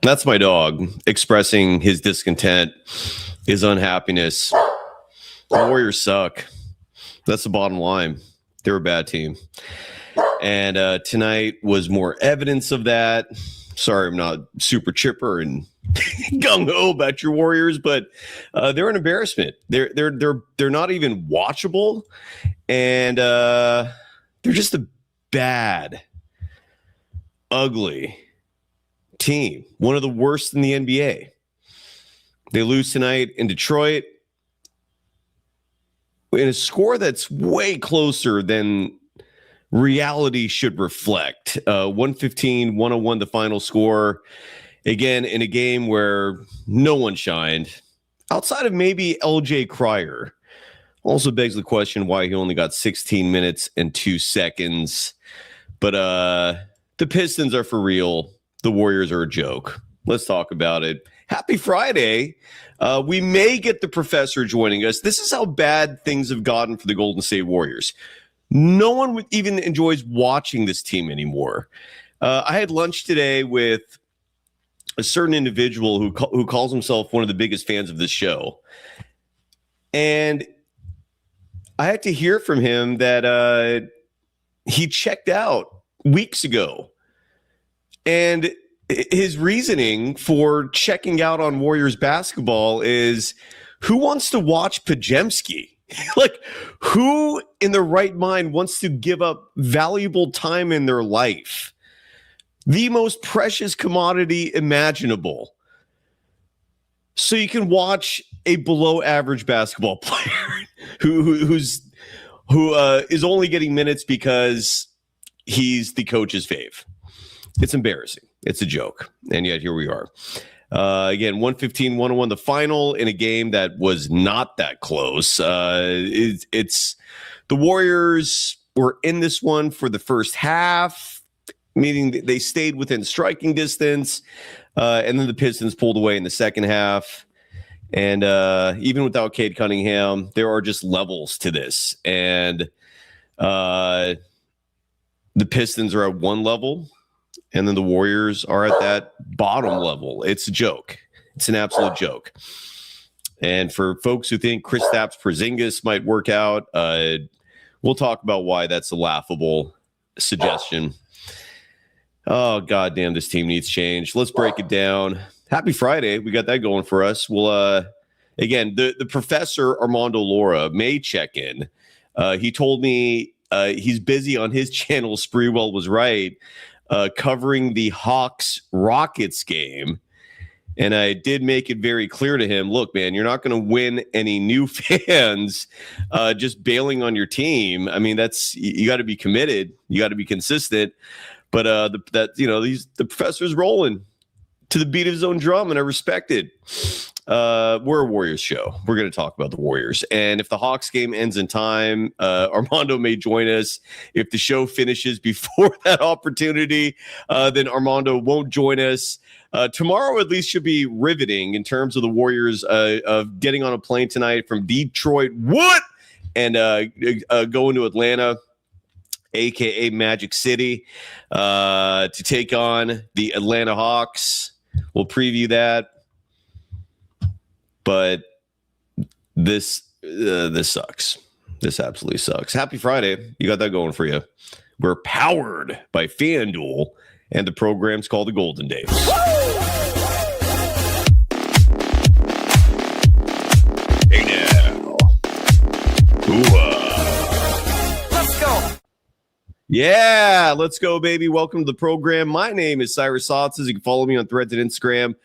That's my dog expressing his discontent, his unhappiness. The Warriors suck. That's the bottom line. They're a bad team. And tonight was more evidence of that. Sorry, I'm not super chipper and gung-ho about your Warriors, but they're an embarrassment. They're not even watchable, and they're just a bad, ugly team. One of the worst in the NBA. They lose tonight in Detroit in a score that's way closer than reality should reflect. 115-101 the final score. Again, in a game where no one shined, outside of maybe LJ Cryer. Also begs the question why he only got 16 minutes and 2 seconds. But the Pistons are for real. The Warriors are a joke. Let's talk about it. Happy Friday. We may get the professor joining us. This is how bad things have gotten for the Golden State Warriors. No one even enjoys watching this team anymore. I had lunch today with a certain individual who calls himself one of the biggest fans of this show. And I had to hear from him that he checked out weeks ago. And his reasoning for checking out on Warriors basketball is, who wants to watch Podziemski? Like, who in their right mind wants to give up valuable time in their life? The most precious commodity imaginable. So you can watch a below average basketball player who is only getting minutes because he's the coach's fave. It's embarrassing. It's a joke. And yet here we are. Again, 115-101 the final in a game that was not that close. It's the Warriors were in this one for the first half, meaning they stayed within striking distance, and then the Pistons pulled away in the second half. And even without Cunningham, there are just levels to this. And the Pistons are at one level, and then the Warriors are at that bottom level. It's a joke. It's an absolute joke. And for folks who think Kristaps Porziņģis might work out, we'll talk about why that's a laughable suggestion. Oh, goddamn, this team needs change. Let's break it down. Happy Friday. We got that going for us. We'll, again, the professor, Armando Lara, may check in. He told me he's busy on his channel, Spreewell was right, covering the Hawks-Rockets game. And I did make it very clear to him, look, man, you're not going to win any new fans just bailing on your team. I mean, you got to be committed. You got to be consistent. But the professor's rolling to the beat of his own drum, and I respect it. We're a Warriors show. We're going to talk about the Warriors. And if the Hawks game ends in time, Armando may join us. If the show finishes before that opportunity, then Armando won't join us. Tomorrow at least should be riveting in terms of the Warriors of getting on a plane tonight from Detroit. What? And going to Atlanta, a.k.a. Magic City, to take on the Atlanta Hawks. We'll preview that. But this sucks. This absolutely sucks. Happy Friday. You got that going for you. We're powered by FanDuel, and the program's called the Golden Days. Hey now. Let's go. Yeah, let's go, baby. Welcome to the program. My name is Cyrus Saatsaz. You can follow me on Threads and Instagram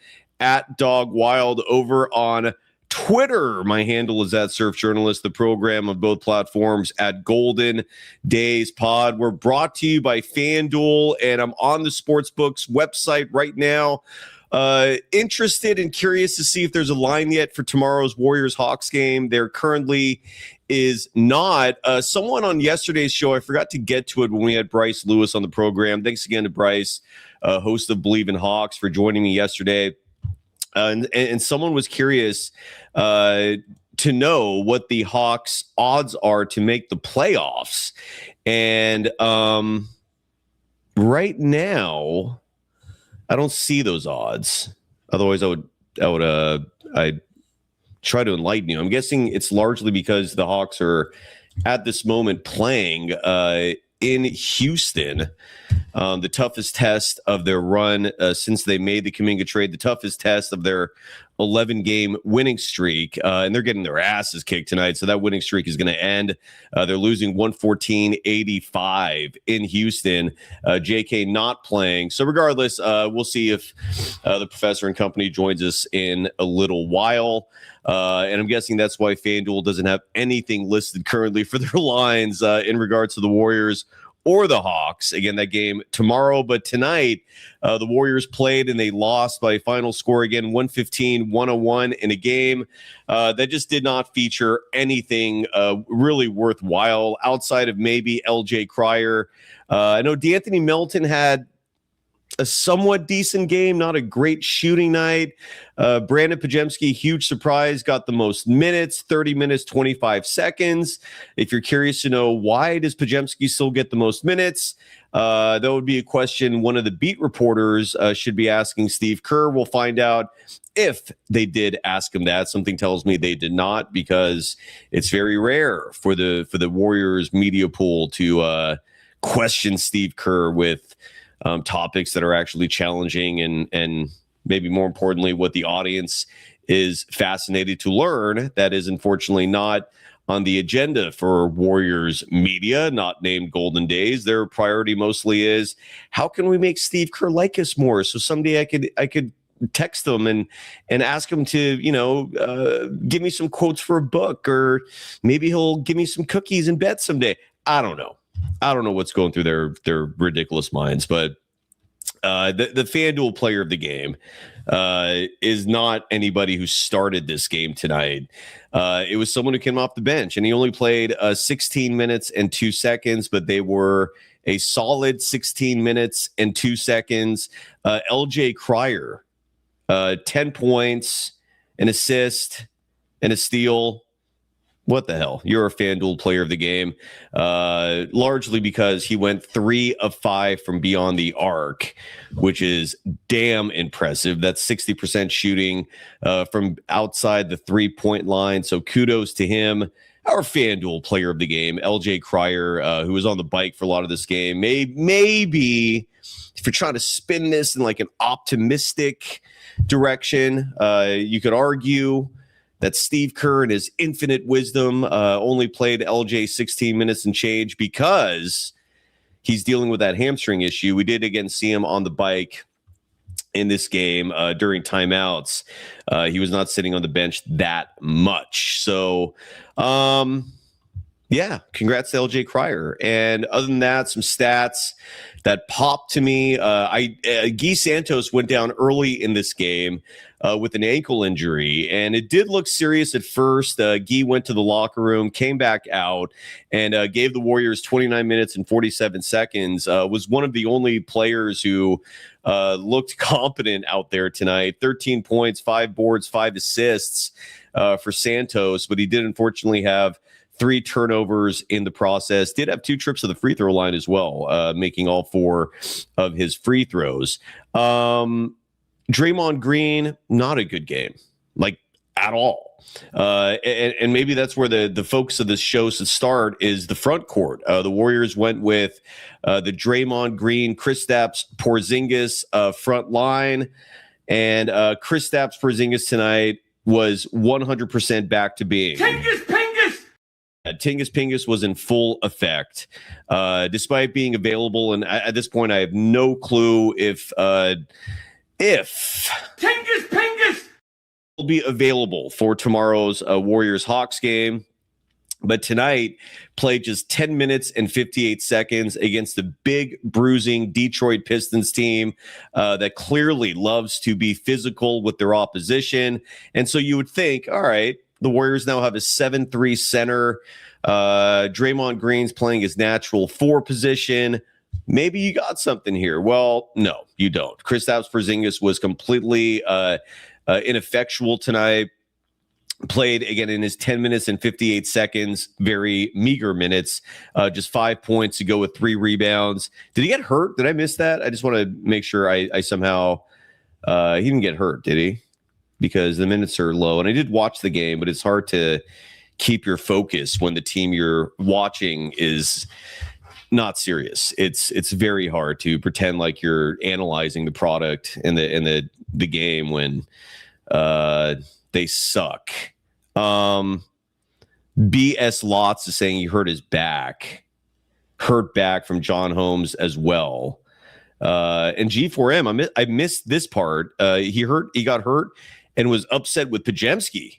at DogWild. Over on Twitter, my handle is at Surf Journalist. The program on both platforms at Golden Days Pod. We're brought to you by FanDuel, and I'm on the Sportsbook's website right now. Interested and curious to see if there's a line yet for tomorrow's Warriors-Hawks game. There currently is not. Someone on yesterday's show, I forgot to get to it when we had Bryce Lewis on the program. Thanks again to Bryce, host of Believe in Hawks, for joining me yesterday. And someone was curious to know what the Hawks' odds are to make the playoffs. And right now, I don't see those odds. Otherwise, I'd try to enlighten you. I'm guessing it's largely because the Hawks are at this moment playing in Houston, the toughest test of their run since they made the Kuminga trade, the toughest test of their 11-game winning streak, and they're getting their asses kicked tonight, so that winning streak is going to end. They're losing 114-85 in Houston. JK not playing. So regardless, we'll see if the professor and company joins us in a little while. And I'm guessing that's why FanDuel doesn't have anything listed currently for their lines in regards to the Warriors or the Hawks. Again, that game tomorrow, but tonight the Warriors played and they lost by final score again, 115-101 in a game that just did not feature anything really worthwhile outside of maybe LJ Cryer. I know D'Anthony Milton had a somewhat decent game, not a great shooting night. Brandon Podziemski, huge surprise, got the most minutes, 30 minutes, 25 seconds. If you're curious to know why does Podziemski still get the most minutes, that would be a question one of the beat reporters should be asking Steve Kerr. We'll find out if they did ask him that. Something tells me they did not, because it's very rare for the Warriors media pool to question Steve Kerr with topics that are actually challenging and maybe more importantly, what the audience is fascinated to learn. That is unfortunately not on the agenda for Warriors media, not named Golden Days. Their priority mostly is, how can we make Steve Kerr like us more? So someday I could text them and ask him to, give me some quotes for a book, or maybe he'll give me some cookies in bed someday. I don't know what's going through their ridiculous minds, but the FanDuel player of the game is not anybody who started this game tonight. It was someone who came off the bench, and he only played 16 minutes and 2 seconds, but they were a solid 16 minutes and 2 seconds. LJ Cryer, 10 points, an assist, and a steal. What the hell? You're a FanDuel player of the game, largely because he went 3 of 5 from beyond the arc, which is damn impressive. That's 60% shooting from outside the 3-point line. So kudos to him. Our FanDuel player of the game, LJ Cryer, who was on the bike for a lot of this game. Maybe if you're trying to spin this in like an optimistic direction, you could argue that Steve Kerr, in his infinite wisdom, only played LJ 16 minutes and change because he's dealing with that hamstring issue. We did again see him on the bike in this game during timeouts. He was not sitting on the bench that much. So, yeah, congrats to LJ Cryer. And other than that, some stats that popped to me. Guy Santos went down early in this game with an ankle injury, and it did look serious at first. Guy went to the locker room, came back out, and gave the Warriors 29 minutes and 47 seconds. Was one of the only players who looked competent out there tonight. 13 points, 5 boards, 5 assists for Santos, but he did unfortunately have 3 turnovers in the process. Did have 2 trips to the free throw line as well, making all 4 of his free throws. Draymond Green, not a good game, like at all. And maybe that's where the focus of this show should start, is the front court. The Warriors went with the Draymond Green, Kristaps Porziņģis front line. And Kristaps Porziņģis tonight was 100% back to being Tingus Pingus was in full effect, despite being available. And at this point, I have no clue if Tingus Pingus will be available for tomorrow's Warriors-Hawks game. But tonight, played just 10 minutes and 58 seconds against the big, bruising Detroit Pistons team that clearly loves to be physical with their opposition. And so you would think, all right, the Warriors now have a 7-3 center. Draymond Green's playing his natural 4 position. Maybe you got something here. Well, no, you don't. Kristaps Porziņģis was completely ineffectual tonight. played again in his 10 minutes and 58 seconds, very meager minutes, just 5 points to go with 3 rebounds. Did he get hurt? Did I miss that? I just want to make sure I somehow, he didn't get hurt, did he? Because the minutes are low. And I did watch the game, but it's hard to keep your focus when the team you're watching is not serious. It's very hard to pretend like you're analyzing the product in the game when they suck. BS Lots is saying he hurt his back. Hurt back from John Holmes as well. And G4M, I missed this part. He got hurt and was upset with Podziemski.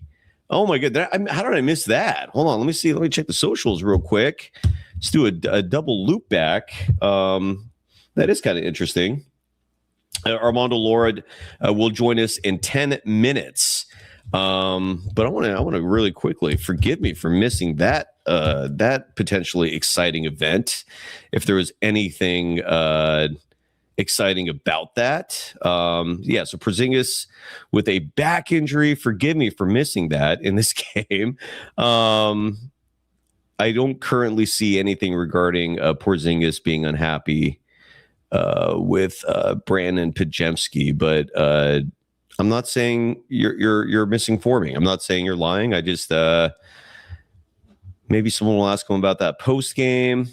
Oh my god, how did I miss that? Hold on, let me check the socials real quick. Let's do a double loop back. That is kind of interesting. Armando Lara will join us in 10 minutes. But I want to really quickly, forgive me for missing that potentially exciting event. If there was anything exciting about that. So Porzingis with a back injury, forgive me for missing that in this game. I don't currently see anything regarding Porzingis being unhappy with Brandon Podziemski, but I'm not saying you're misinforming. I'm not saying you're lying. I just maybe someone will ask him about that post game.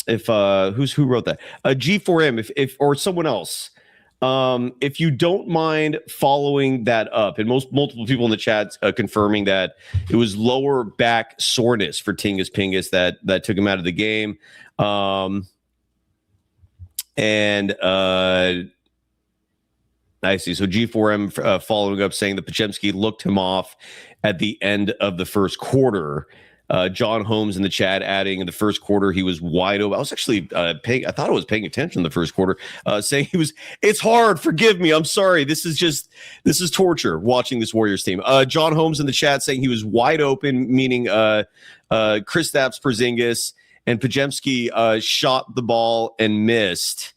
If who wrote that? G4M, if or someone else. If you don't mind following that up, and multiple people in the chat confirming that it was lower back soreness for Tingus Pingus that took him out of the game. I see. So G4M following up saying that Podziemski looked him off at the end of the first quarter. John Holmes in the chat adding in the first quarter he was wide open. I was actually I thought I was paying attention in the first quarter, saying it's hard. Forgive me. I'm sorry. This is torture watching this Warriors team. John Holmes in the chat saying he was wide open, meaning Kristaps Porziņģis, and Podziemski shot the ball and missed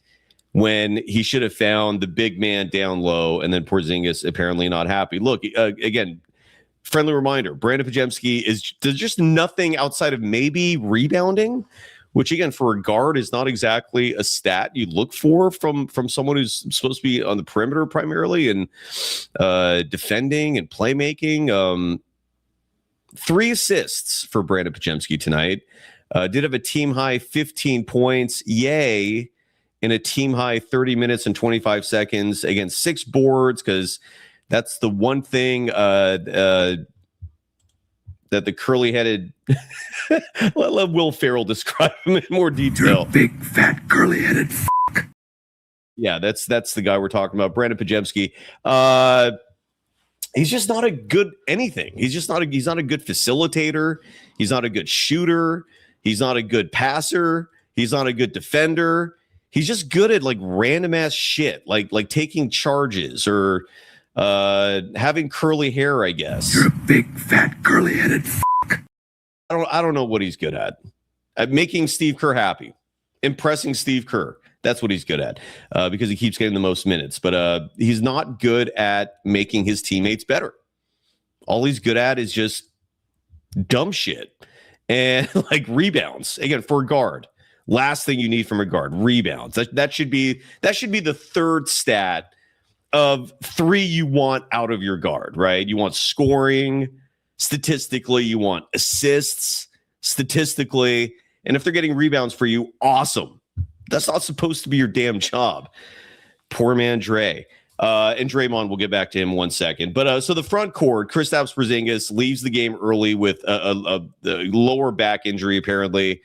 when he should have found the big man down low, and then Porzingis apparently not happy. Look, again, friendly reminder, Brandon Podziemski there's just nothing outside of maybe rebounding, which again, for a guard is not exactly a stat you look for from someone who's supposed to be on the perimeter primarily and defending and playmaking. 3 assists for Brandon Podziemski tonight. Did have a team high 15 points. Yay. In a team high 30 minutes and 25 seconds against 6 boards, because that's the one thing that the curly-headed let Will Ferrell describe him in more detail. You're a big, fat, curly-headed fuck. Yeah, that's the guy we're talking about, Brandon Podziemski. He's just not a good anything. He's not a good facilitator. He's not a good shooter. He's not a good passer. He's not a good defender. He's just good at like random ass shit, like taking charges or having curly hair, I guess. You're a big, fat, curly-headed fuck. I don't know what he's good at making Steve Kerr happy, impressing Steve Kerr. That's what he's good at because he keeps getting the most minutes. But he's not good at making his teammates better. All he's good at is just dumb shit and like rebounds. Again, for a guard. Last thing you need from a guard, rebounds. That should be the third stat of 3 you want out of your guard, right? You want scoring statistically, you want assists statistically, and if they're getting rebounds for you, awesome. That's not supposed to be your damn job. Poor man Dre. And Draymond, we'll get back to him in 1 second. But so the front court, Kristaps Porziņģis leaves the game early with a lower back injury, apparently,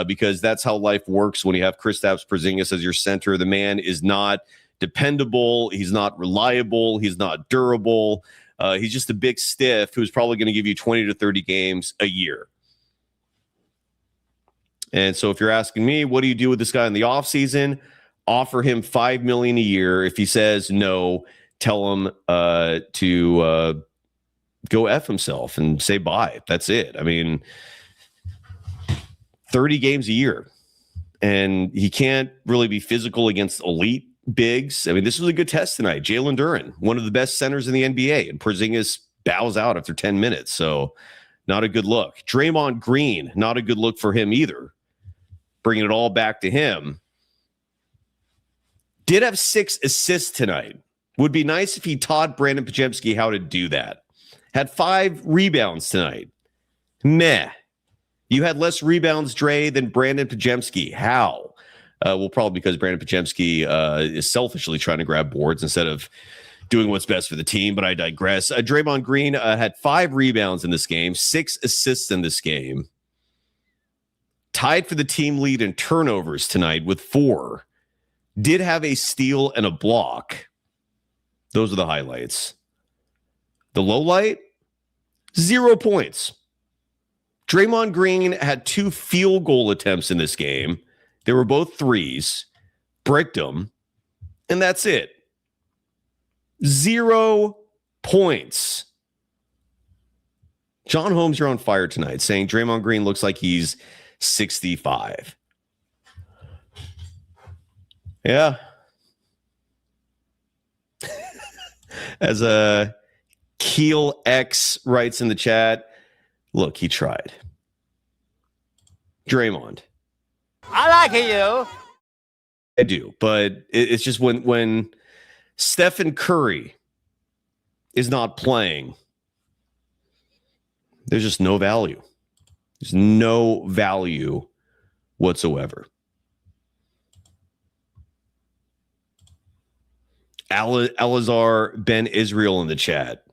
because that's how life works when you have Kristaps Porziņģis as your center. The man is not dependable. He's not reliable. He's not durable. He's just a big stiff who's probably going to give you 20 to 30 games a year. And so if you're asking me, what do you do with this guy in the offseason? Offer him $5 million a year. If he says no, tell him to go F himself and say bye. That's it. I mean, 30 games a year. And he can't really be physical against elite bigs. I mean, this was a good test tonight. Jalen Duren, one of the best centers in the NBA, and Porzingis bows out after 10 minutes. So not a good look. Draymond Green, not a good look for him either. Bringing it all back to him. Did have 6 assists tonight. Would be nice if he taught Brandon Podziemski how to do that. Had 5 rebounds tonight. Meh. You had less rebounds, Dre, than Brandon Podziemski. How? Well, probably because Brandon Podziemski is selfishly trying to grab boards instead of doing what's best for the team, but I digress. Draymond Green had 5 rebounds in this game, 6 assists in this game. Tied for the team lead in turnovers tonight with 4. Did have a steal and a block. Those are the highlights. The low light, 0 points. Draymond Green had 2 field goal attempts in this game. They were both threes, bricked them, and that's it. 0 points. John Holmes, you're on fire tonight, saying Draymond Green looks like he's 65. Yeah. As a Keel X writes in the chat, look, he tried. Draymond. I like you. I do, but it's just when Stephen Curry is not playing, there's just no value. There's no value whatsoever. Elazar Ben Israel in the chat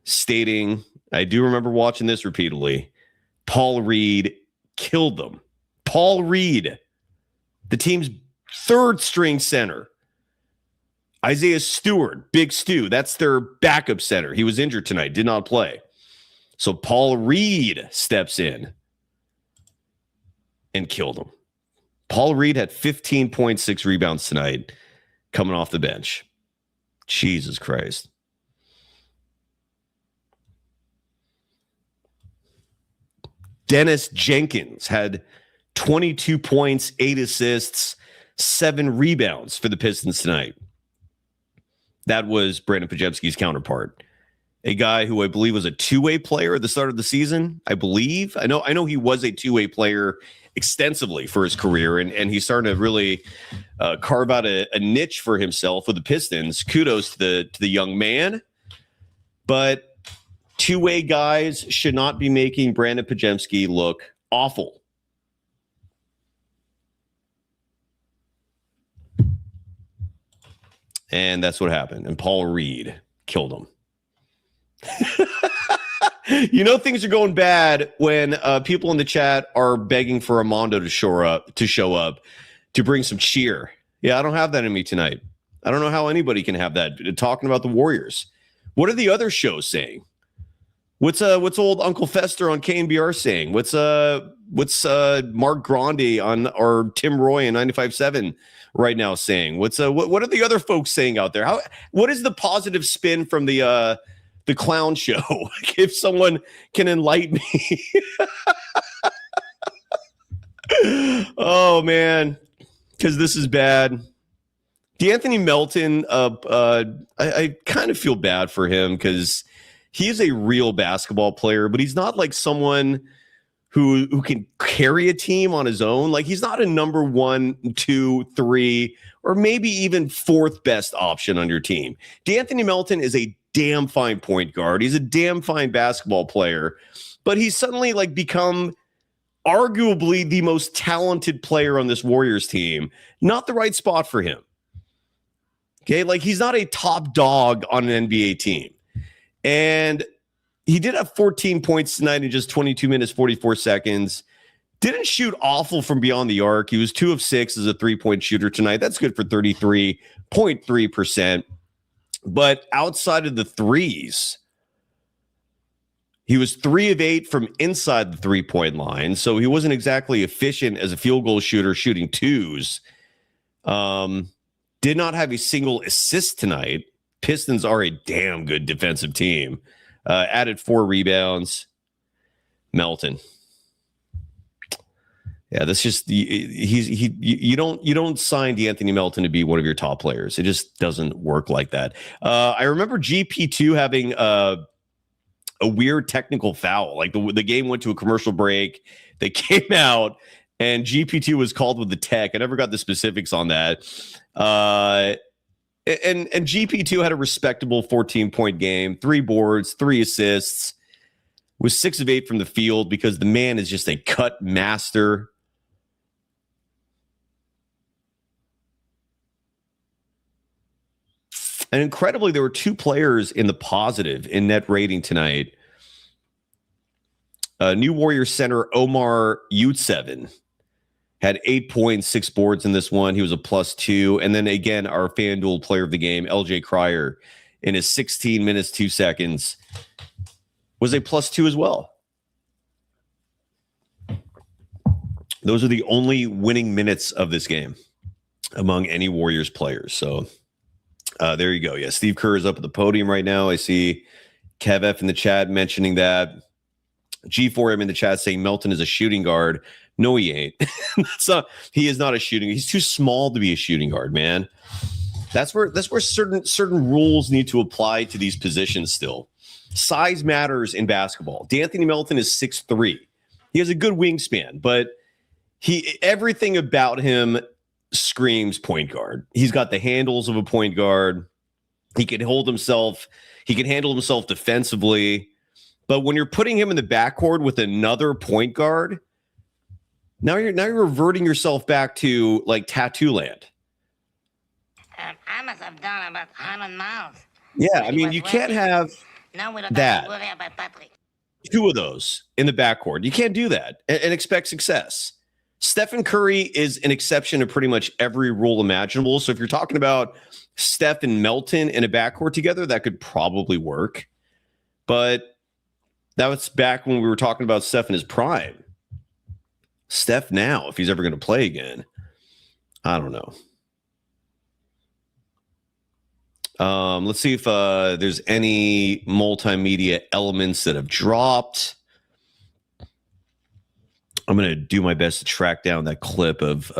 stating, I do remember watching this repeatedly, Paul Reed killed them. Paul Reed, the team's 3rd string center. Isaiah Stewart, Big Stu, that's their backup center. He was injured tonight, did not play. So Paul Reed steps in and killed him. Paul Reed had 15.6 rebounds tonight coming off the bench. Jesus Christ. Dennis Jenkins had 22 points, 8 assists, 7 rebounds for the Pistons tonight. That was Brandon Podziemski's counterpart. A guy who I believe was a 2-way player at the start of the season. I believe. I know he was a 2-way player extensively for his career, and he's starting to really carve out a niche for himself with the Pistons. Kudos to the young man. But 2-way guys should not be making Brandon Podziemski look awful. And that's what happened. And Paul Reed killed him. You know things are going bad when people in the chat are begging for Armando to show up to bring some cheer. Yeah, I don't have that in me tonight. I don't know how anybody can have that. Talking about the Warriors. What are the other shows saying? What's old Uncle Fester on KNBR saying? What's Mark Grandi on or Tim Roy in 95.7 right now saying? What are the other folks saying out there? What is the positive spin from the clown show? If someone can enlighten me. Oh man, because this is bad. DeAnthony Melton, I kind of feel bad for him because he is a real basketball player, but he's not like someone who can carry a team on his own. Like he's not a number 1, 2, 3, or maybe even 4th best option on your team. DeAnthony Melton is a damn fine point guard. He's a damn fine basketball player, but he's suddenly like become arguably the most talented player on this Warriors team. Not the right spot for him. Okay, like he's not a top dog on an NBA team. And he did have 14 points tonight in just 22 minutes, 44 seconds. Didn't shoot awful from beyond the arc. He was 2 of 6 as a 3-point shooter tonight. That's good for 33.3%. But outside of the threes, he was 3 of 8 from inside the 3-point line. So he wasn't exactly efficient as a field goal shooter shooting 2s. Did not have a single assist tonight. Pistons are a damn good defensive team. Added 4 rebounds. Melton. Yeah, that's just you don't sign D'Anthony Melton to be one of your top players. It just doesn't work like that. I remember GP2 having a weird technical foul. Like the game went to a commercial break. They came out and GP2 was called with the tech. I never got the specifics on that. And GP2 had a respectable 14-point game, 3 boards, 3 assists, was 6 of 8 from the field because the man is just a cut master. And incredibly, there were 2 players in the positive in net rating tonight. New Warriors center Omar Yurtseven had 8 points, 6 boards in this one. He was a +2. And then again, our FanDuel player of the game, LJ Cryer, in his 16 minutes, 2 seconds, was a +2 as well. Those are the only winning minutes of this game among any Warriors players. So there you go. Yeah, Steve Kerr is up at the podium right now. I see Kev F in the chat mentioning that. G4M in the chat saying Milton is a shooting guard. No, he ain't. He is not a shooting. He's too small to be a shooting guard, man. That's where certain rules need to apply to these positions still. Size matters in basketball. D'Anthony Melton is 6'3". He has a good wingspan, but everything about him screams point guard. He's got the handles of a point guard. He can hold himself. He can handle himself defensively. But when you're putting him in the backcourt with another point guard, now you're reverting yourself back to like tattoo land. I must have done about 100 miles. Yeah, I mean, you can't have that. 2 of those in the backcourt. You can't do that and expect success. Stephen Curry is an exception to pretty much every rule imaginable. So if you're talking about Steph and Melton in a backcourt together, that could probably work. But that was back when we were talking about Steph in his prime. Steph now, if he's ever going to play again, I don't know. Let's see if there's any multimedia elements that have dropped. I'm going to do my best to track down that clip of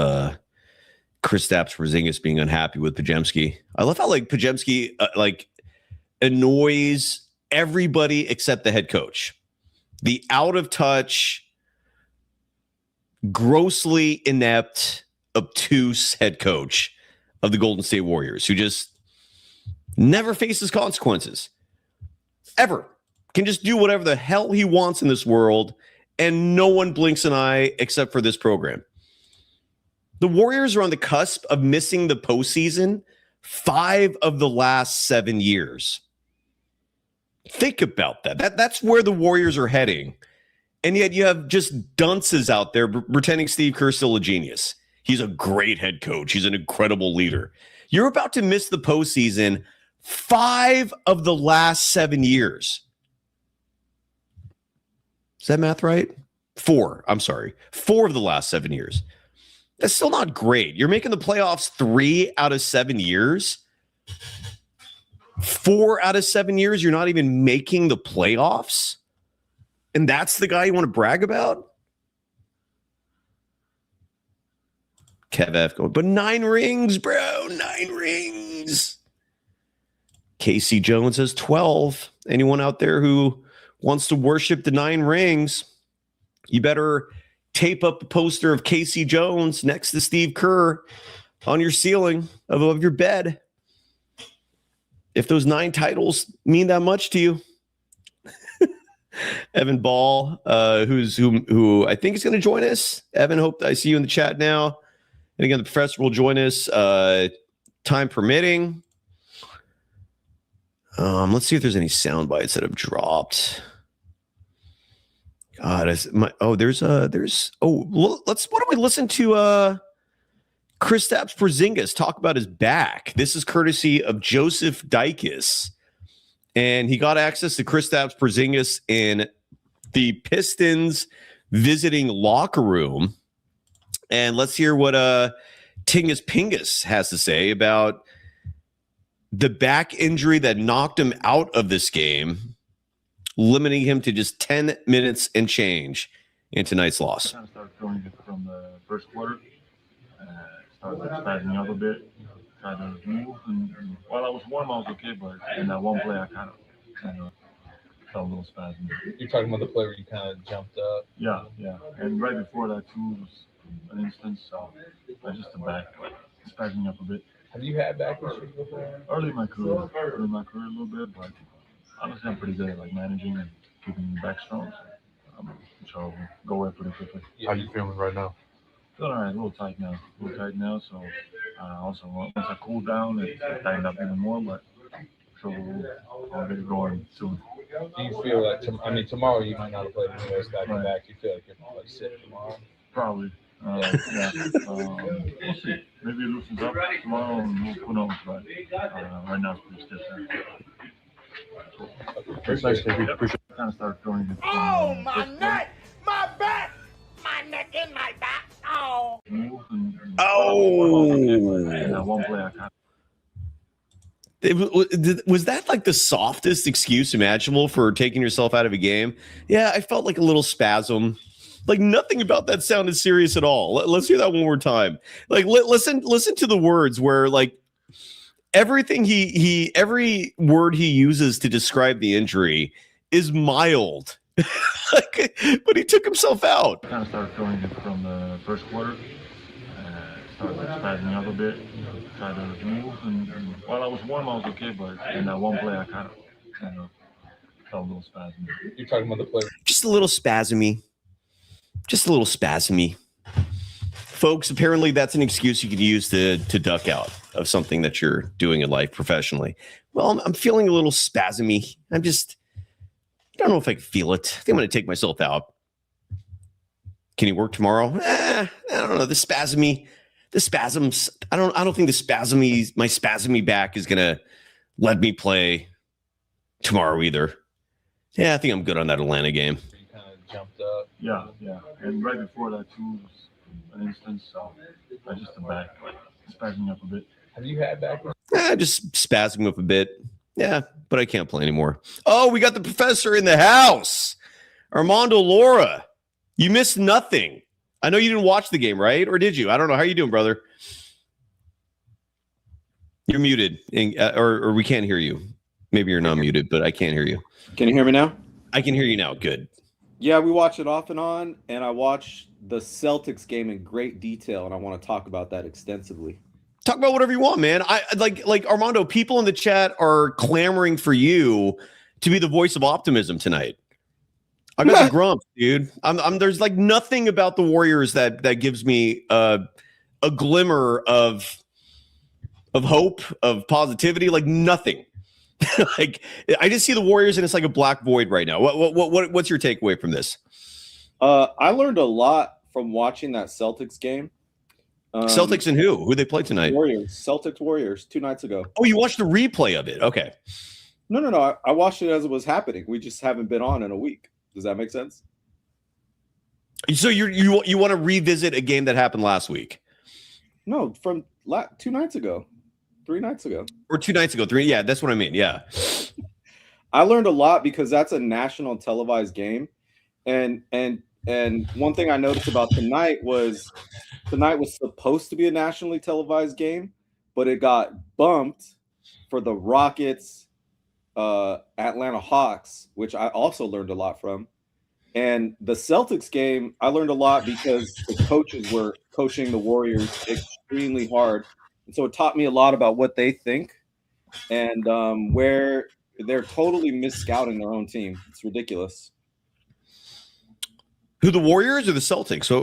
Kristaps Porziņģis being unhappy with Podziemski. I love how Podziemski annoys everybody except the head coach. The out of touch, grossly inept, obtuse head coach of the Golden State Warriors who just never faces consequences. Ever. Can just do whatever the hell he wants in this world, and no one blinks an eye except for this program. The Warriors are on the cusp of missing the postseason 5 of the last 7 years. Think about that. That's where the Warriors are heading. And yet you have just dunces out there pretending Steve Kerr's still a genius. He's a great head coach. He's an incredible leader. You're about to miss the postseason 5 of the last 7 years. Is that math right? 4. I'm sorry. 4 of the last 7 years. That's still not great. You're making the playoffs 3 out of 7 years. 4 out of 7 years, you're not even making the playoffs. And that's the guy you want to brag about? Kev F going, but 9 rings, bro. 9 rings. Casey Jones has 12. Anyone out there who wants to worship the 9 rings, you better tape up a poster of Casey Jones next to Steve Kerr on your ceiling above your bed. If those 9 titles mean that much to you. Evan Ball, who I think is going to join us. Evan, hope I see you in the chat now. And again, the professor will join us time permitting. Let's see if there's any sound bites that have dropped. God, why don't we listen to Kristaps Porziņģis talk about his back? This is courtesy of Joseph Dykes. And he got access to Kristaps Porziņģis in the Pistons visiting locker room. And let's hear what Tingus Pingus has to say about the back injury that knocked him out of this game, limiting him to just 10 minutes and change in tonight's loss? Kind of started feeling it from the first quarter. Started spazzing up a bit. Tried to move, and while I was warm, I was okay. But in that one play, I kind of felt a little spasm. You're talking about the play where you kind of jumped up. Yeah. And right before that too was an instance. So I just back spazzing up a bit. Have you had back issues before? Early in my career a little bit, but honestly, I'm pretty good at managing and keeping the back strong. So I'm sure I'll go away pretty quickly. How you feeling right now? Feeling all right, a little tight now. So also once I cool down, it tightened up even more, but so I'll get it going soon. Do you feel like, tomorrow you might not have played anyways back to back. Do you feel like you're probably sick tomorrow? Probably. Yeah. We'll see. Maybe it loosens up tomorrow, and who knows, but right now it's pretty stiff. It's nice to Yep. Kind of started feeling it. Oh, my neck, my back, my neck and my back. Oh. And that one play I kind Was that like the softest excuse imaginable for taking yourself out of a game? Yeah, I felt like a little spasm. Like nothing about that sounded serious at all. Let's hear that one more time. Like listen to the words where like everything every word he uses to describe the injury is mild. But he took himself out. of started feeling it from the first quarter. Started spazzing up a bit. Tried to move, and while I was warm, I was okay. But in that one play, I kind of felt a little spasm. You're talking about the play. Just a little spasmy. Folks, apparently that's an excuse you could use to duck out of something that you're doing in life professionally. Well, I'm feeling a little spasmy. I don't know if I can feel it. I think I'm going to take myself out. Can he work tomorrow? I don't know. The spasms. I don't think my spasmy back is going to let me play tomorrow either. Yeah, I think I'm good on that Atlanta game. You kind of jumped up. Yeah. And right before that too was an instance. So I just back spazzing up a bit. Have you had back issues? Just spazzing up a bit. Yeah, but I can't play anymore. Oh, we got the professor in the house. Armando Lara. You missed nothing. I know you didn't watch the game, right? Or did you? I don't know. How are you doing, brother? You're muted, or we can't hear you. Maybe you're not muted, but I can't hear you. Can you hear me now? I can hear you now. Good. Yeah, we watch it off and on, and I watched the Celtics game in great detail, and I want to talk about that extensively. Talk about whatever you want, man. I like Armando. People in the chat are clamoring for you to be the voice of optimism tonight. I got the grump, dude. There's like nothing about the Warriors that gives me a glimmer of hope, of positivity. Like nothing. Like I just see the Warriors and it's like a black void right now. What's your takeaway from this? I learned a lot from watching that Celtics game. Celtics and who they play tonight? Celtics Warriors 2 nights ago. Oh, you watched the replay of it? Okay. No. I watched it as it was happening. We just haven't been on in a week. Does that make sense? So you want to revisit a game that happened last week? No, from 2 nights ago, 3 nights ago, or 2 nights ago. 3. Yeah, that's what I mean. Yeah. I learned a lot because that's a national televised game, and one thing I noticed about tonight was supposed to be a nationally televised game, but it got bumped for the Rockets, Atlanta Hawks, which I also learned a lot from. And the Celtics game, I learned a lot because the coaches were coaching the Warriors extremely hard. And so it taught me a lot about what they think and where they're totally mis-scouting their own team. It's ridiculous. Who, the Warriors or the Celtics? So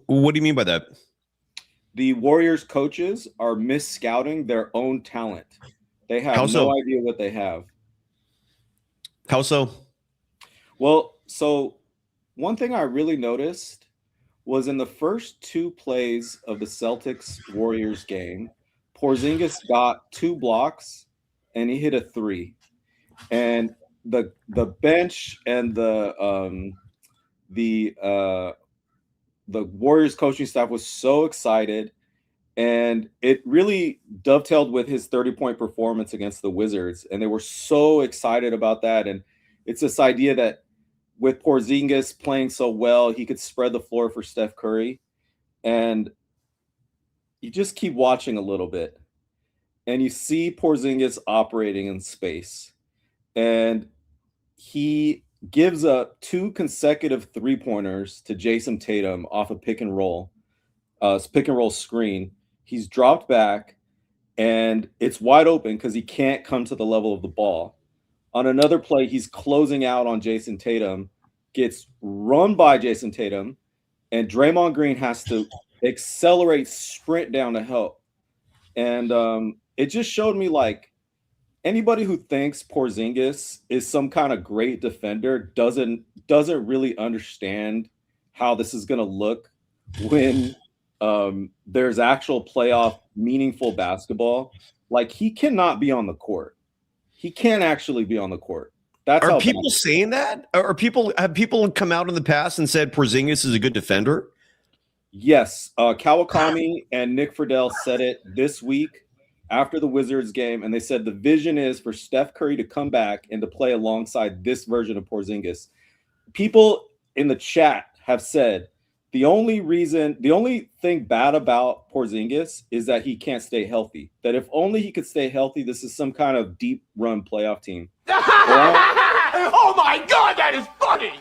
what do you mean by that? The Warriors coaches are mis-scouting their own talent. They have no idea what they have. How so? Well, so one thing I really noticed was in the first 2 plays of the Celtics-Warriors game, Porzingis got 2 blocks and he hit a 3. And the bench and the Warriors coaching staff was so excited, and it really dovetailed with his 30-point performance against the Wizards. And they were so excited about that. And it's this idea that with Porzingis playing so well, he could spread the floor for Steph Curry. And you just keep watching a little bit. And you see Porzingis operating in space. And he gives up 2 consecutive 3-pointers to Jason Tatum off a pick and roll screen. He's dropped back, and it's wide open because he can't come to the level of the ball. On another play, he's closing out on Jason Tatum, gets run by Jason Tatum, and Draymond Green has to accelerate, sprint down to help. And it just showed me, like, anybody who thinks Porzingis is some kind of great defender doesn't really understand how this is going to look when there's actual playoff meaningful basketball. Like, he cannot be on the court. He can't actually be on the court. Are people saying that? Have people come out in the past and said Porzingis is a good defender? Yes. Kawakami and Nick Friedel said it this week after the Wizards game, and they said the vision is for Steph Curry to come back and to play alongside this version of Porzingis. People in the chat have said the only thing bad about Porzingis is that he can't stay healthy. That if only he could stay healthy, this is some kind of deep run playoff team. Oh my God, that is funny.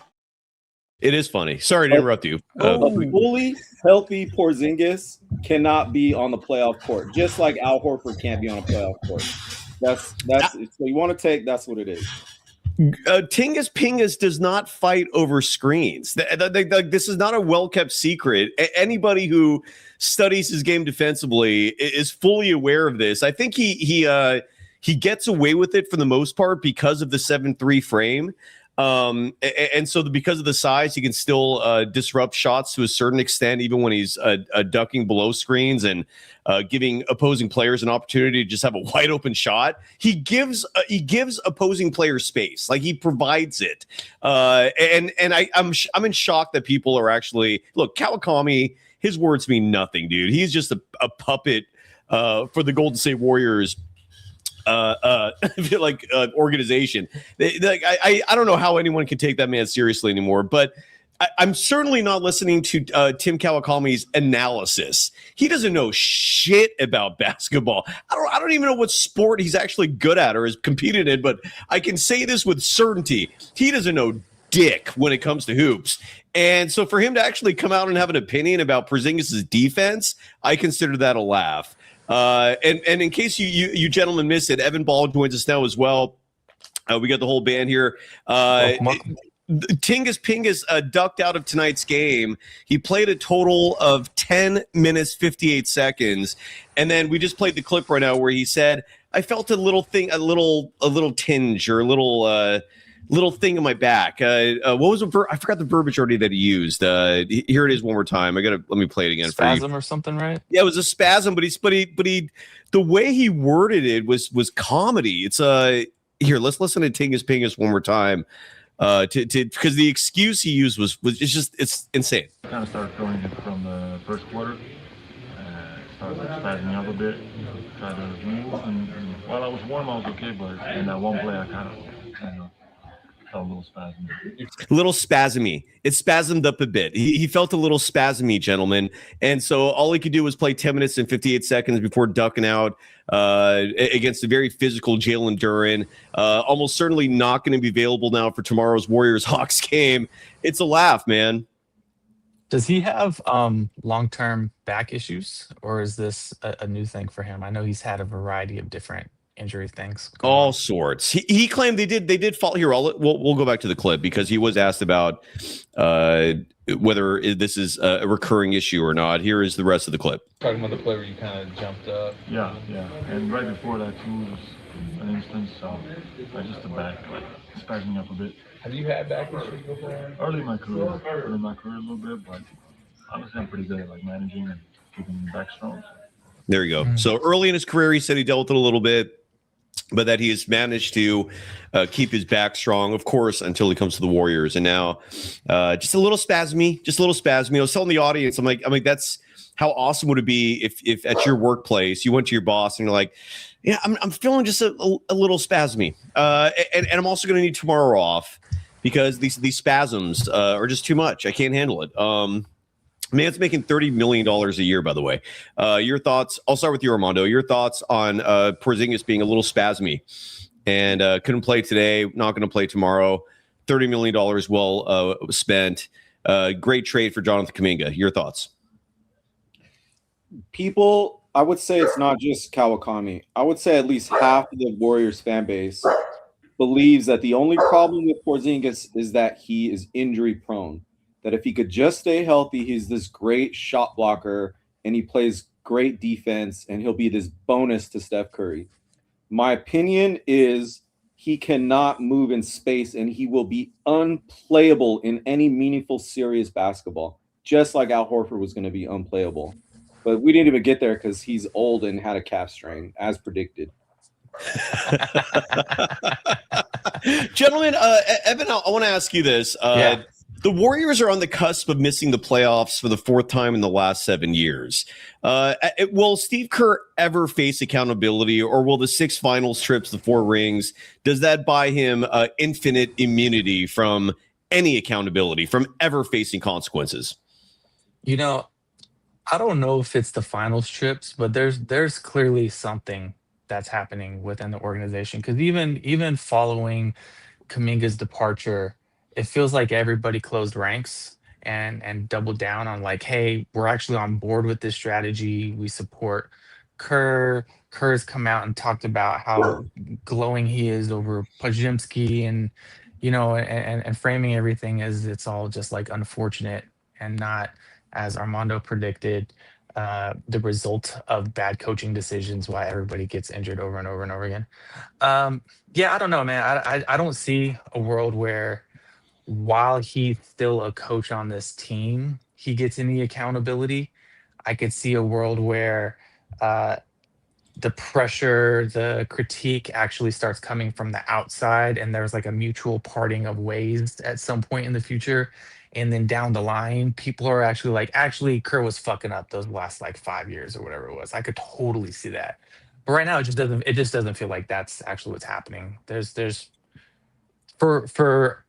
It is funny. Sorry to interrupt you. A fully healthy Porzingis cannot be on the playoff court, just like Al Horford can't be on a playoff court. That's so you want to take. That's what it is. Tingus Pingus does not fight over screens. This is not a well-kept secret. Anybody who studies his game defensively is fully aware of this. I think he gets away with it for the most part because of the 7-3 frame. And so because of the size, he can still disrupt shots to a certain extent, even when he's ducking below screens and giving opposing players an opportunity to just have a wide open shot. He gives opposing players space, like he provides it. And I'm in shock that people are actually look. Kawakami, his words mean nothing, dude. He's just a puppet for the Golden State Warriors. Organization. I don't know how anyone can take that man seriously anymore, but I'm certainly not listening to Tim Kawakami's analysis. He doesn't know shit about basketball. I don't even know what sport he's actually good at or has competed in, but I can say this with certainty. He doesn't know dick when it comes to hoops. And so for him to actually come out and have an opinion about Porzingis' defense, I consider that a laugh. And in case you gentlemen missed it, Evan Ball joins us now as well. We got the whole band here. Tingus Pingus ducked out of tonight's game. He played a total of 10 minutes, 58 seconds. And then we just played the clip right now where he said, I felt a little tinge or a little thing in my back. What was I forgot the verbiage already that he used. Here it is one more time. Let me play it again. Spasm or something, right? Yeah, it was a spasm, but he the way he worded it was comedy. It's here. Let's listen to Tingus Pingus one more time. Because the excuse he used was it's insane. I kind of started feeling it from the first quarter. Started spazzing out a bit, tried to move, and while I was warm, I was okay. But in that one play, I kind of felt a little spasmy. Little spasmy. It spasmed up a bit. He felt a little spasmy, gentlemen. And so all he could do was play 10 minutes and 58 seconds before ducking out against a very physical Jalen Duren. Almost certainly not going to be available now for tomorrow's Warriors-Hawks game. It's a laugh, man. Does he have long-term back issues, or is this a new thing for him? I know he's had a variety of different injury things. All sorts. He claimed they did fall here. We'll go back to the clip because he was asked about whether this is a recurring issue or not. Here is the rest of the clip. Talking about the play where you kind of jumped up. Yeah. And right before that too was an instance. So I just the back spazzing up a bit. Have you had back issues before? Early in my career a little bit, but honestly I'm pretty good at managing and keeping the back strong. There you go. Mm-hmm. So early in his career, he said he dealt with it a little bit, but that he has managed to keep his back strong, of course, until he comes to the Warriors. And now just a little spasmy. I was telling the audience, I'm like, that's how awesome would it be if at your workplace you went to your boss and you're like, yeah, I'm feeling just a little spasmy. And I'm also going to need tomorrow off. because these spasms are just too much. I can't handle it. Man's making $30 million a year, by the way. Your thoughts? I'll start with you, Armando. Your thoughts on Porzingis being a little spasmy and couldn't play today, not going to play tomorrow. $30 million well spent. Great trade for Jonathan Kuminga. Your thoughts? People, I would say it's not just Kawakami. I would say at least half of the Warriors fan base believes that the only problem with Porzingis is that he is injury prone. That if he could just stay healthy, he's this great shot blocker and he plays great defense and he'll be this bonus to Steph Curry. My opinion is he cannot move in space and he will be unplayable in any meaningful, serious basketball, just like Al Horford was going to be unplayable. But we didn't even get there because he's old and had a calf strain, as predicted. Gentlemen, Evan, I want to ask you this. The Warriors are on the cusp of missing the playoffs for the fourth time in the last 7 years. Will Steve Kerr ever face accountability, or will the 6 finals trips, the 4 rings, does that buy him infinite immunity from any accountability, from ever facing consequences? You know, I don't know if it's the finals trips, but there's clearly something that's happening within the organization. Because even following Kuminga's departure, it feels like everybody closed ranks and doubled down on like, hey, we're actually on board with this strategy. We support Kerr. Kerr's come out and talked about how glowing he is over Podziemski and, you know, and framing everything as it's all just like unfortunate and not, as Armando predicted, the result of bad coaching decisions, why everybody gets injured over and over and over again. Yeah, I don't know, man. I don't see a world where while he's still a coach on this team, he gets any accountability. I could see a world where the pressure, the critique actually starts coming from the outside and there's like a mutual parting of ways at some point in the future. And then down the line, people are actually like, actually, Kerr was fucking up those last like 5 years or whatever it was. I could totally see that. But right now, it just doesn't feel like that's actually what's happening. There's for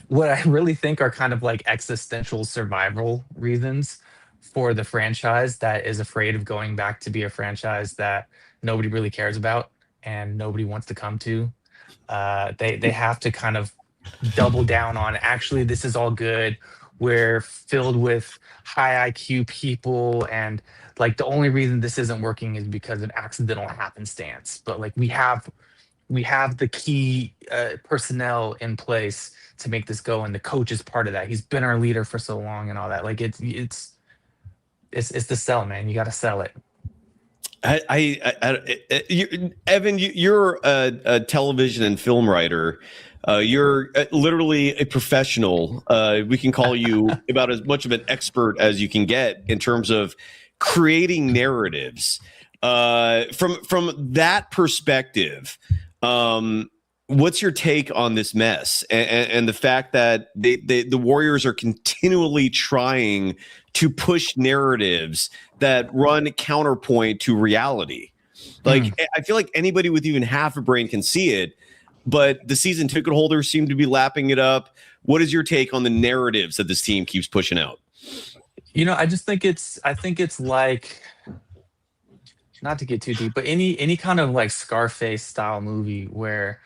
what I really think are kind of like existential survival reasons for the franchise that is afraid of going back to be a franchise that nobody really cares about and nobody wants to come to. They have to kind of double down on, actually, this is all good. We're filled with high IQ people, and like the only reason this isn't working is because of accidental happenstance. But like we have the key personnel in place to make this go, and the coach is part of that. He's been our leader for so long and all that. Like it's the sell, man. You got to sell it. Evan, you're a television and film writer. You're literally a professional. We can call you about as much of an expert as you can get in terms of creating narratives. From that perspective, what's your take on this mess and the fact that the Warriors are continually trying to push narratives that run counterpoint to reality? Like, I feel like anybody with even half a brain can see it, but the season ticket holders seem to be lapping it up. What is your take on the narratives that this team keeps pushing out? You know, I think it's like, not to get too deep, but any kind of like Scarface style movie where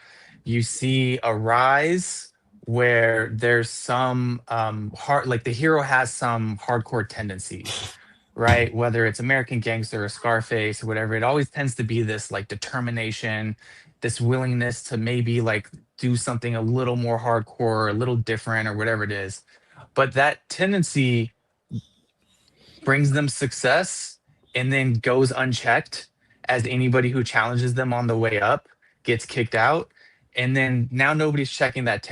you see a rise where there's some hard, like the hero has some hardcore tendencies, right? Whether it's American Gangster or Scarface or whatever, it always tends to be this like determination, this willingness to maybe like do something a little more hardcore, a little different or whatever it is. But that tendency brings them success and then goes unchecked as anybody who challenges them on the way up gets kicked out. And then now nobody's checking that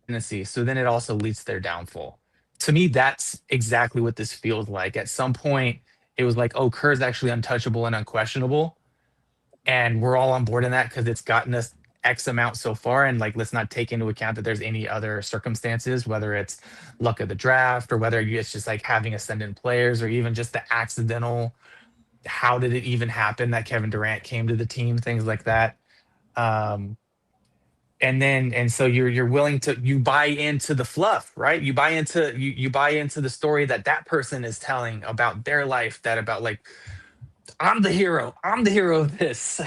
tendency. So then it also leads to their downfall. To me, that's exactly what this feels like. At some point, it was like, oh, Kerr's actually untouchable and unquestionable. And we're all on board in that because it's gotten us X amount so far. And like, let's not take into account that there's any other circumstances, whether it's luck of the draft or whether it's just like having ascendant players or even just the accidental, how did it even happen that Kevin Durant came to the team, things like that. and so you're willing to, you buy into the fluff, right? You buy into you buy into the story that person is telling about their life, that about like, I'm the hero of this.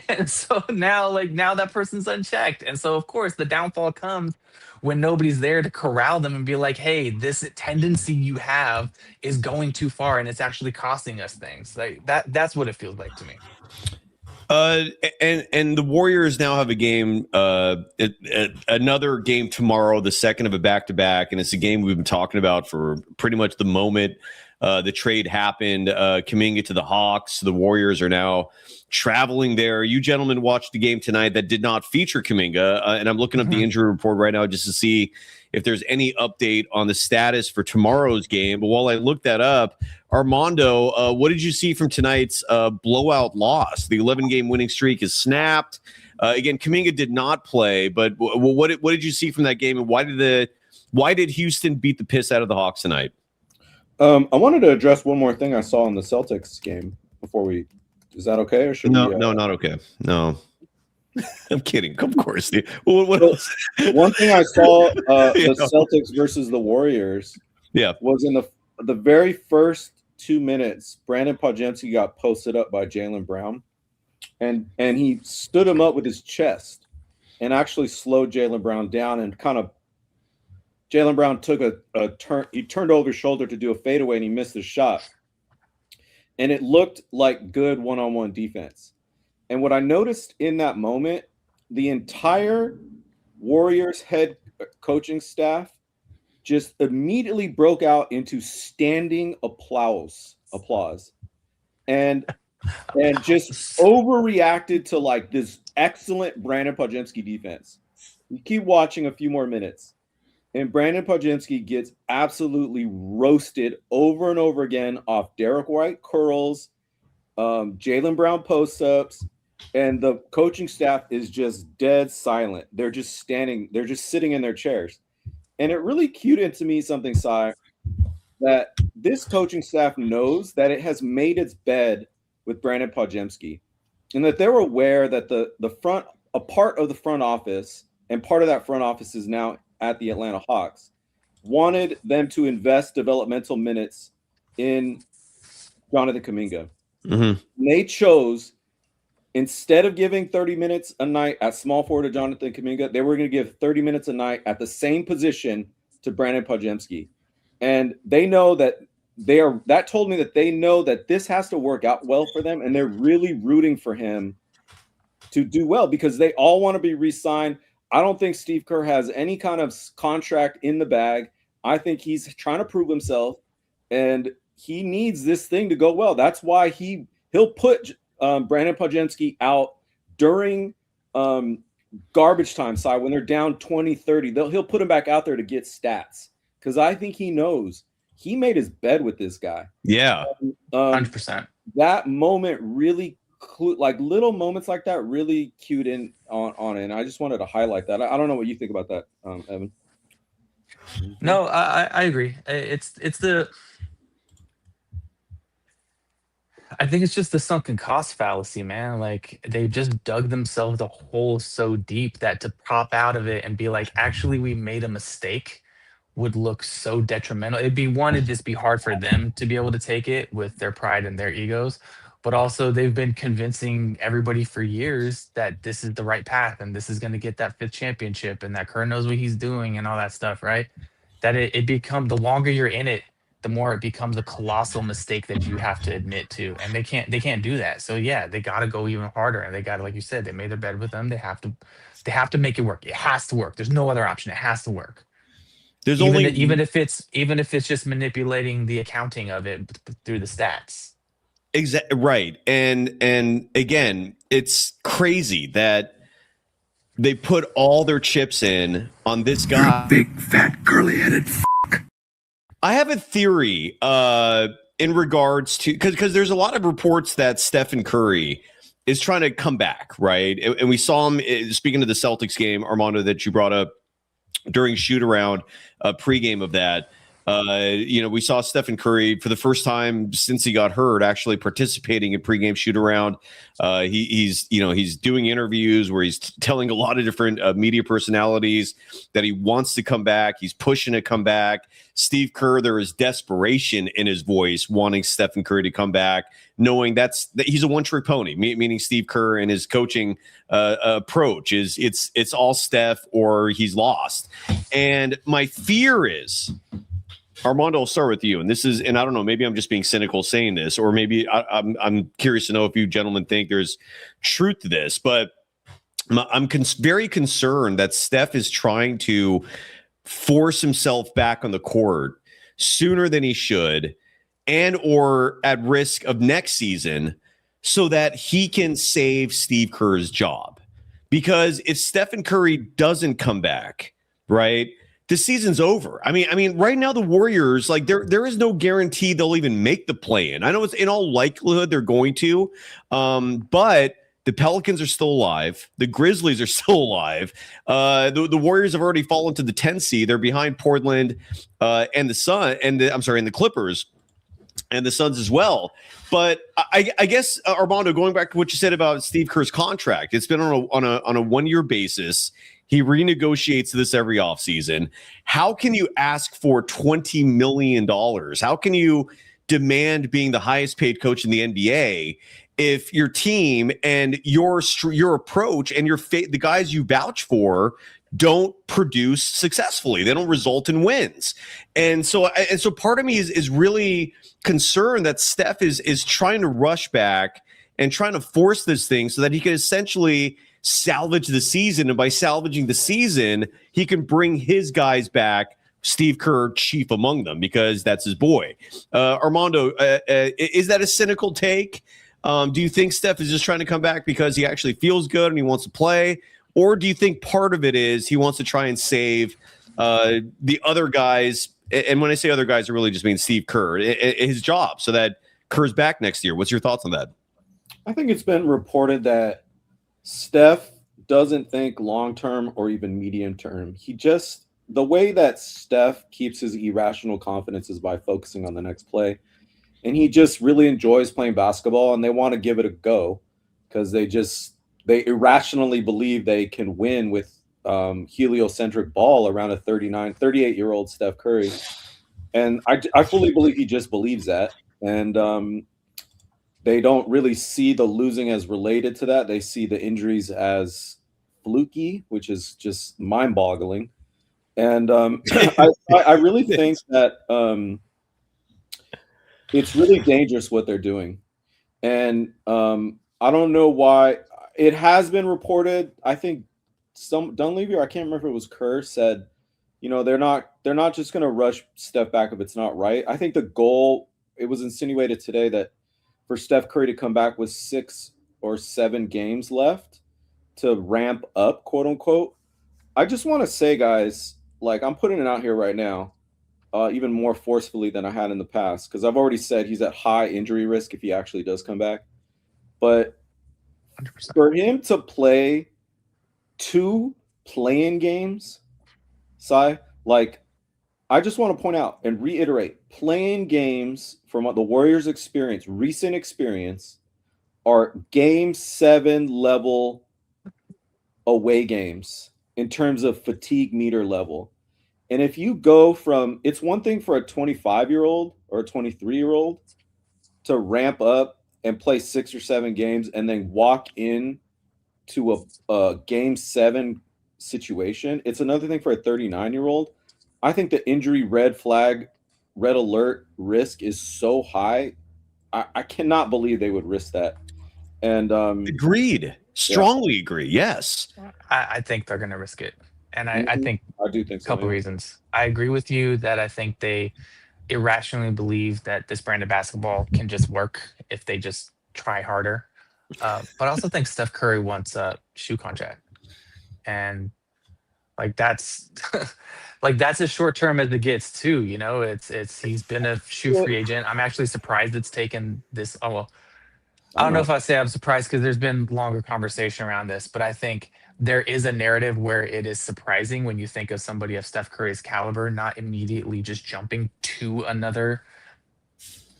And so now that person's unchecked, and so of course the downfall comes when nobody's there to corral them and be like, hey, this tendency you have is going too far and it's actually costing us things. Like that's what it feels like to me. And the Warriors now have a game, another game tomorrow, the second of a back-to-back, and it's a game we've been talking about for pretty much the moment the trade happened. Kuminga to the Hawks. The Warriors are now traveling there. You gentlemen watched the game tonight that did not feature Kuminga, and I'm looking up the injury report right now just to see if there's any update on the status for tomorrow's game. But while I look that up, Armando, what did you see from tonight's blowout loss? The 11-game winning streak is snapped. Again, Kuminga did not play, but what did you see from that game, and why did Houston beat the piss out of the Hawks tonight? I wanted to address one more thing I saw in the Celtics game before we. Is that okay, or should no, we? No, not okay. No. I'm kidding. Of course. What else? One thing I saw the Celtics versus the Warriors was in the very first 2 minutes, Brandon Podziemski got posted up by Jaylen Brown, and he stood him up with his chest and actually slowed Jaylen Brown down, and kind of Jaylen Brown took a turn. He turned over his shoulder to do a fadeaway, and he missed his shot. And it looked like good one-on-one defense. And what I noticed in that moment, the entire Warriors head coaching staff just immediately broke out into standing applause, and just overreacted to like this excellent Brandon Podziemski defense. You keep watching a few more minutes, and Brandon Podziemski gets absolutely roasted over and over again off Derek White curls, Jaylen Brown post-ups, and the coaching staff is just dead silent. They're just standing, they're just sitting in their chairs. And it really cued into me something, Cy, that this coaching staff knows that it has made its bed with Brandon Podziemski, and that they're aware that a part of the front office, and part of that front office is now at the Atlanta Hawks, wanted them to invest developmental minutes in Jonathan Kuminga. Mm-hmm. They chose, instead of giving 30 minutes a night at small forward to Jonathan Kuminga, they were going to give 30 minutes a night at the same position to Brandon Podziemski. And they know that that told me that they know that this has to work out well for them, and they're really rooting for him to do well because they all want to be re-signed. I don't think Steve Kerr has any kind of contract in the bag. I think he's trying to prove himself, and he needs this thing to go well. That's why he'll put Brandon Podziemski out during garbage time side when they're down 20-30. He'll put him back out there to get stats, because I think he knows he made his bed with this guy. Yeah, 100%. That moment really, like little moments like that, really cued in on it. And I just wanted to highlight that. I don't know what you think about that, Evan. No, I agree. I think it's just the sunken cost fallacy, man. Like, they just dug themselves a hole so deep that to pop out of it and be like, actually, we made a mistake, would look so detrimental. It'd just be hard for them to be able to take it with their pride and their egos. But also, they've been convincing everybody for years that this is the right path and this is going to get that 5th championship and that Kerr knows what he's doing and all that stuff, right? That it becomes, the longer you're in it, the more it becomes a colossal mistake that you have to admit to. And they can't do that. So yeah, they got to go even harder. And they got to, like you said, they made their bed with them. They have to make it work. It has to work. There's no other option. It has to work. There's even if it's just manipulating the accounting of it through the stats. Exactly right. And again, it's crazy that they put all their chips in on this guy. You're a big, fat, curly-headed I have a theory in regards to, because there's a lot of reports that Stephen Curry is trying to come back, right? And we saw him, speaking of the Celtics game, Armando, that you brought up during shoot-around pregame of that. We saw Stephen Curry for the first time since he got hurt actually participating in pregame shoot around. He's doing interviews where he's telling a lot of different media personalities that he wants to come back. He's pushing to come back. Steve Kerr, there is desperation in his voice wanting Stephen Curry to come back, knowing that he's a one-trick pony, meaning Steve Kerr and his coaching approach is it's all Steph or he's lost. And my fear is, Armando, I'll start with you. And I don't know, maybe I'm just being cynical saying this, or maybe I'm curious to know if you gentlemen think there's truth to this, but I'm very concerned that Steph is trying to force himself back on the court sooner than he should, and or at risk of next season, so that he can save Steve Kerr's job. Because if Stephen Curry doesn't come back, right, the season's over. I mean, right now the Warriors, like there is no guarantee they'll even make the play-in. I know it's in all likelihood they're going to, but the Pelicans are still alive. The Grizzlies are still alive. The Warriors have already fallen to the 10th seed. They're behind Portland and the Clippers and the Suns as well. But I guess Armando, going back to what you said about Steve Kerr's contract, it's been on a 1-year basis. He renegotiates this every offseason. How can you ask for $20 million? How can you demand being the highest paid coach in the NBA if your team and your approach and the guys you vouch for don't produce successfully? They don't result in wins. And so part of me is really concerned that Steph is trying to rush back and trying to force this thing so that he can essentially salvage the season. And by salvaging the season, he can bring his guys back, Steve Kerr chief among them, because that's his boy. Armando, is that a cynical take? Do you think Steph is just trying to come back because he actually feels good and he wants to play? Or do you think part of it is he wants to try and save the other guys? And when I say other guys, I really just mean Steve Kerr, his job, so that Kerr's back next year. What's your thoughts on that? I think it's been reported that Steph doesn't think long-term or even medium-term. The way that Steph keeps his irrational confidence is by focusing on the next play. And he just really enjoys playing basketball, and they want to give it a go because they irrationally believe they can win with heliocentric ball around a 38-year-old Steph Curry. And I fully believe he just believes that. And they don't really see the losing as related to that. They see the injuries as fluky, which is just mind-boggling. And I really think that it's really dangerous what they're doing. And I don't know why. It has been reported. I think Dunleavy, or I can't remember if it was Kerr, said, they're not just going to rush Steph back if it's not right. I think the goal, it was insinuated today that for Steph Curry to come back with 6 or 7 games left to ramp up, quote unquote. I just want to say, guys, like, I'm putting it out here right now, even more forcefully than I had in the past, because I've already said he's at high injury risk if he actually does come back. But 100%. For him to play 2 play-in games, I just want to point out and reiterate, playing games from the Warriors' experience, recent experience, are Game 7 level away games in terms of fatigue meter level. And if you go from, it's one thing for a 25-year-old or a 23-year-old to ramp up and play 6 or 7 games and then walk in to a Game 7 situation. It's another thing for a 39-year-old. I think the injury red alert risk is so high. I cannot believe they would risk that. And agreed. Strongly agree. Yes. I think they're going to risk it. And I think I do think a couple reasons. I agree with you that I think they irrationally believe that this brand of basketball can just work if they just try harder. But I also think Steph Curry wants a shoe contract. And that's that's as short term as it gets too. It's he's been a shoe free agent. I'm actually surprised it's taken this. Oh well, I don't know if I say I'm surprised because there's been longer conversation around this, but I think there is a narrative where it is surprising when you think of somebody of Steph Curry's caliber not immediately just jumping to another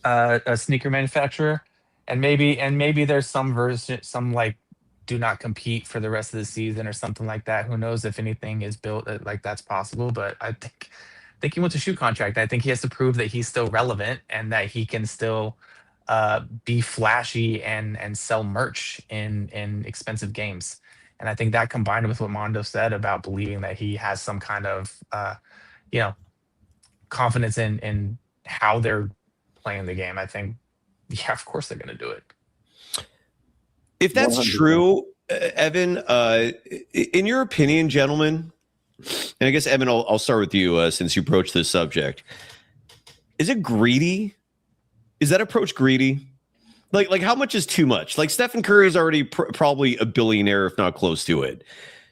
a sneaker manufacturer, and maybe there's some version, some like do not compete for the rest of the season or something like that. Who knows if anything is built like that's possible? But I think he wants a shoe contract. I think he has to prove that he's still relevant and that he can still be flashy and sell merch in expensive games. And I think that combined with what Mondo said about believing that he has some kind of you know confidence in how they're playing the game, I think, yeah, of course they're going to do it. If that's 100%. true, Evan, in your opinion, gentlemen, and I guess, Evan, I'll start with you since you broached this subject. Is it greedy? Is that approach greedy? Like how much is too much? Like Stephen Curry is already probably a billionaire, if not close to it.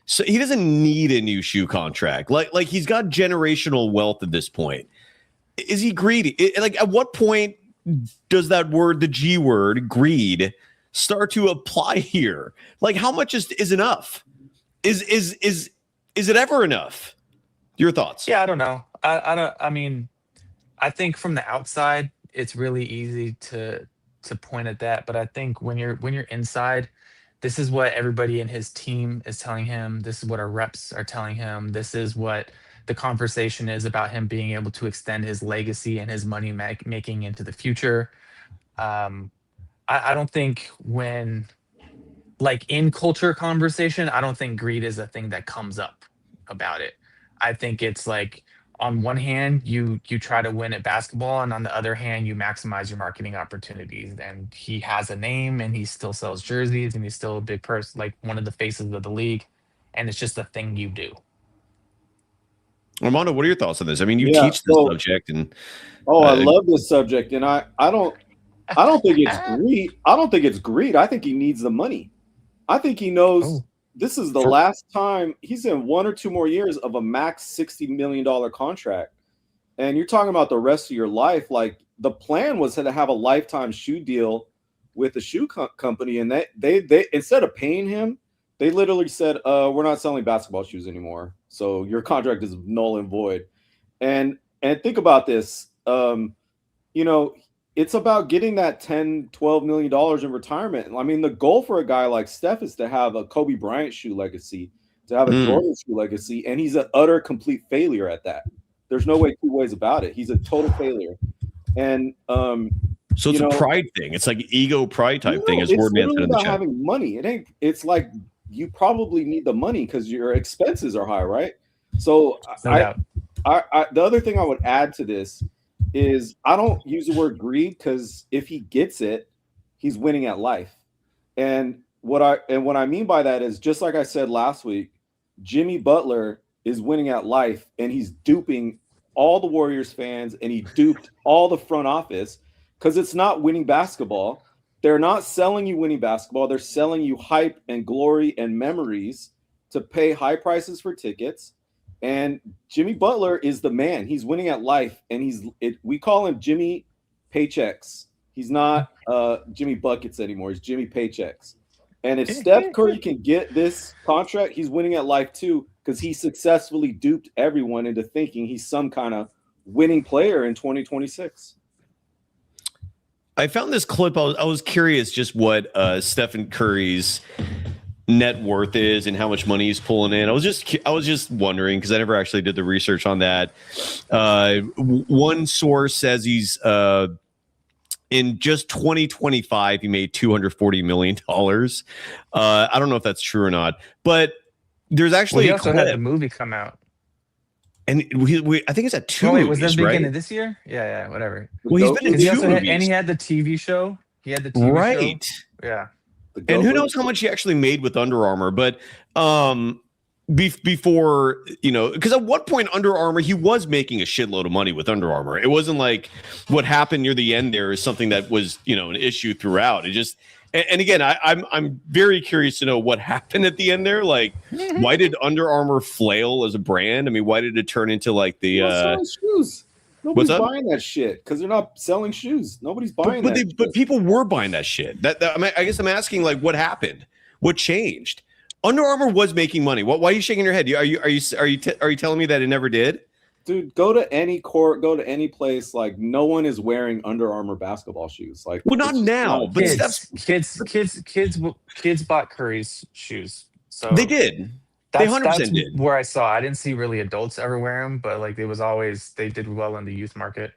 So he doesn't need a new shoe contract. Like he's got generational wealth at this point. Is he greedy? Like at what point does that word, the G word, greed, start to apply here? Like how much is enough? Is it ever enough? Your thoughts? Yeah, I don't know. I mean, I think from the outside, it's really easy to point at that. But I think when you're inside, this is what everybody in his team is telling him. This is what our reps are telling him. This is what the conversation is about him being able to extend his legacy and his money making into the future. I don't think when, like in culture conversation, I don't think greed is a thing that comes up about it. I think it's like on one hand, you try to win at basketball, and on the other hand, you maximize your marketing opportunities. And he has a name, and he still sells jerseys, and he's still a big person, like one of the faces of the league. And it's just a thing you do. Armando, what are your thoughts on this? I mean, you teach this subject, and I love this subject, and I don't think it's greed. I don't think it's greed. I think he needs the money. I think he knows this is the last time he's in 1 or 2 more years of a max $60 million contract, and you're talking about the rest of your life. Like the plan was to have a lifetime shoe deal with the shoe company, and they instead of paying him, they literally said, "We're not selling basketball shoes anymore, so your contract is null and void." And think about this. It's about getting that $10-12 million in retirement. I mean, the goal for a guy like Steph is to have a Kobe Bryant shoe legacy, to have a Jordan shoe legacy, and he's an utter complete failure at that. There's no way 2 ways about it. He's a total failure. And so it's a pride thing. It's like ego pride type thing. As Wordman said in the chat, having money. It's like you probably need the money because your expenses are high, right? So the other thing I would add to this is I don't use the word greed because if he gets it, he's winning at life. And what I mean by that is, just like I said last week, Jimmy Butler is winning at life, and he's duping all the Warriors fans, and he duped all the front office because it's not winning basketball. They're not selling you winning basketball. They're selling you hype and glory and memories to pay high prices for tickets. And Jimmy Butler is the man. He's winning at life, and we call him Jimmy Paychecks. He's not Jimmy Buckets anymore. He's Jimmy Paychecks. And if Steph Curry can get this contract, he's winning at life too, because he successfully duped everyone into thinking he's some kind of winning player in 2026. I found this clip. I was curious just what Stephen Curry's net worth is and how much money he's pulling in. I was just wondering because I never actually did the research on that. One source says he's in just 2025 he made $240 million. I don't know if that's true or not, but there's actually he also had a movie come out, and I think it's at 2 movies, was that the beginning right? of this year? Yeah, whatever. Well, he's been in 2 movies, and he had the TV show. He had the TV right. show. Yeah. And who knows how much he actually made with Under Armour, but before, because at one point Under Armour, he was making a shitload of money with Under Armour. It wasn't like what happened near the end there is something that was, an issue throughout. It just, and again, I'm very curious to know what happened at the end there. Like, why did Under Armour flail as a brand? I mean, why did it turn into like the shoes? Nobody's buying that shit because they're not selling shoes. Nobody's buying that. But people were buying that shit. I guess I'm asking, like, what happened? What changed? Under Armour was making money. Why are you shaking your head? Are you telling me that it never did? Dude, go to any court, go to any place. Like, no one is wearing Under Armour basketball shoes. Like, well, not now, but kids bought Curry's shoes. So they did. They 100% did. Where I saw. I didn't see really adults ever wear them, but like they did well in the youth market.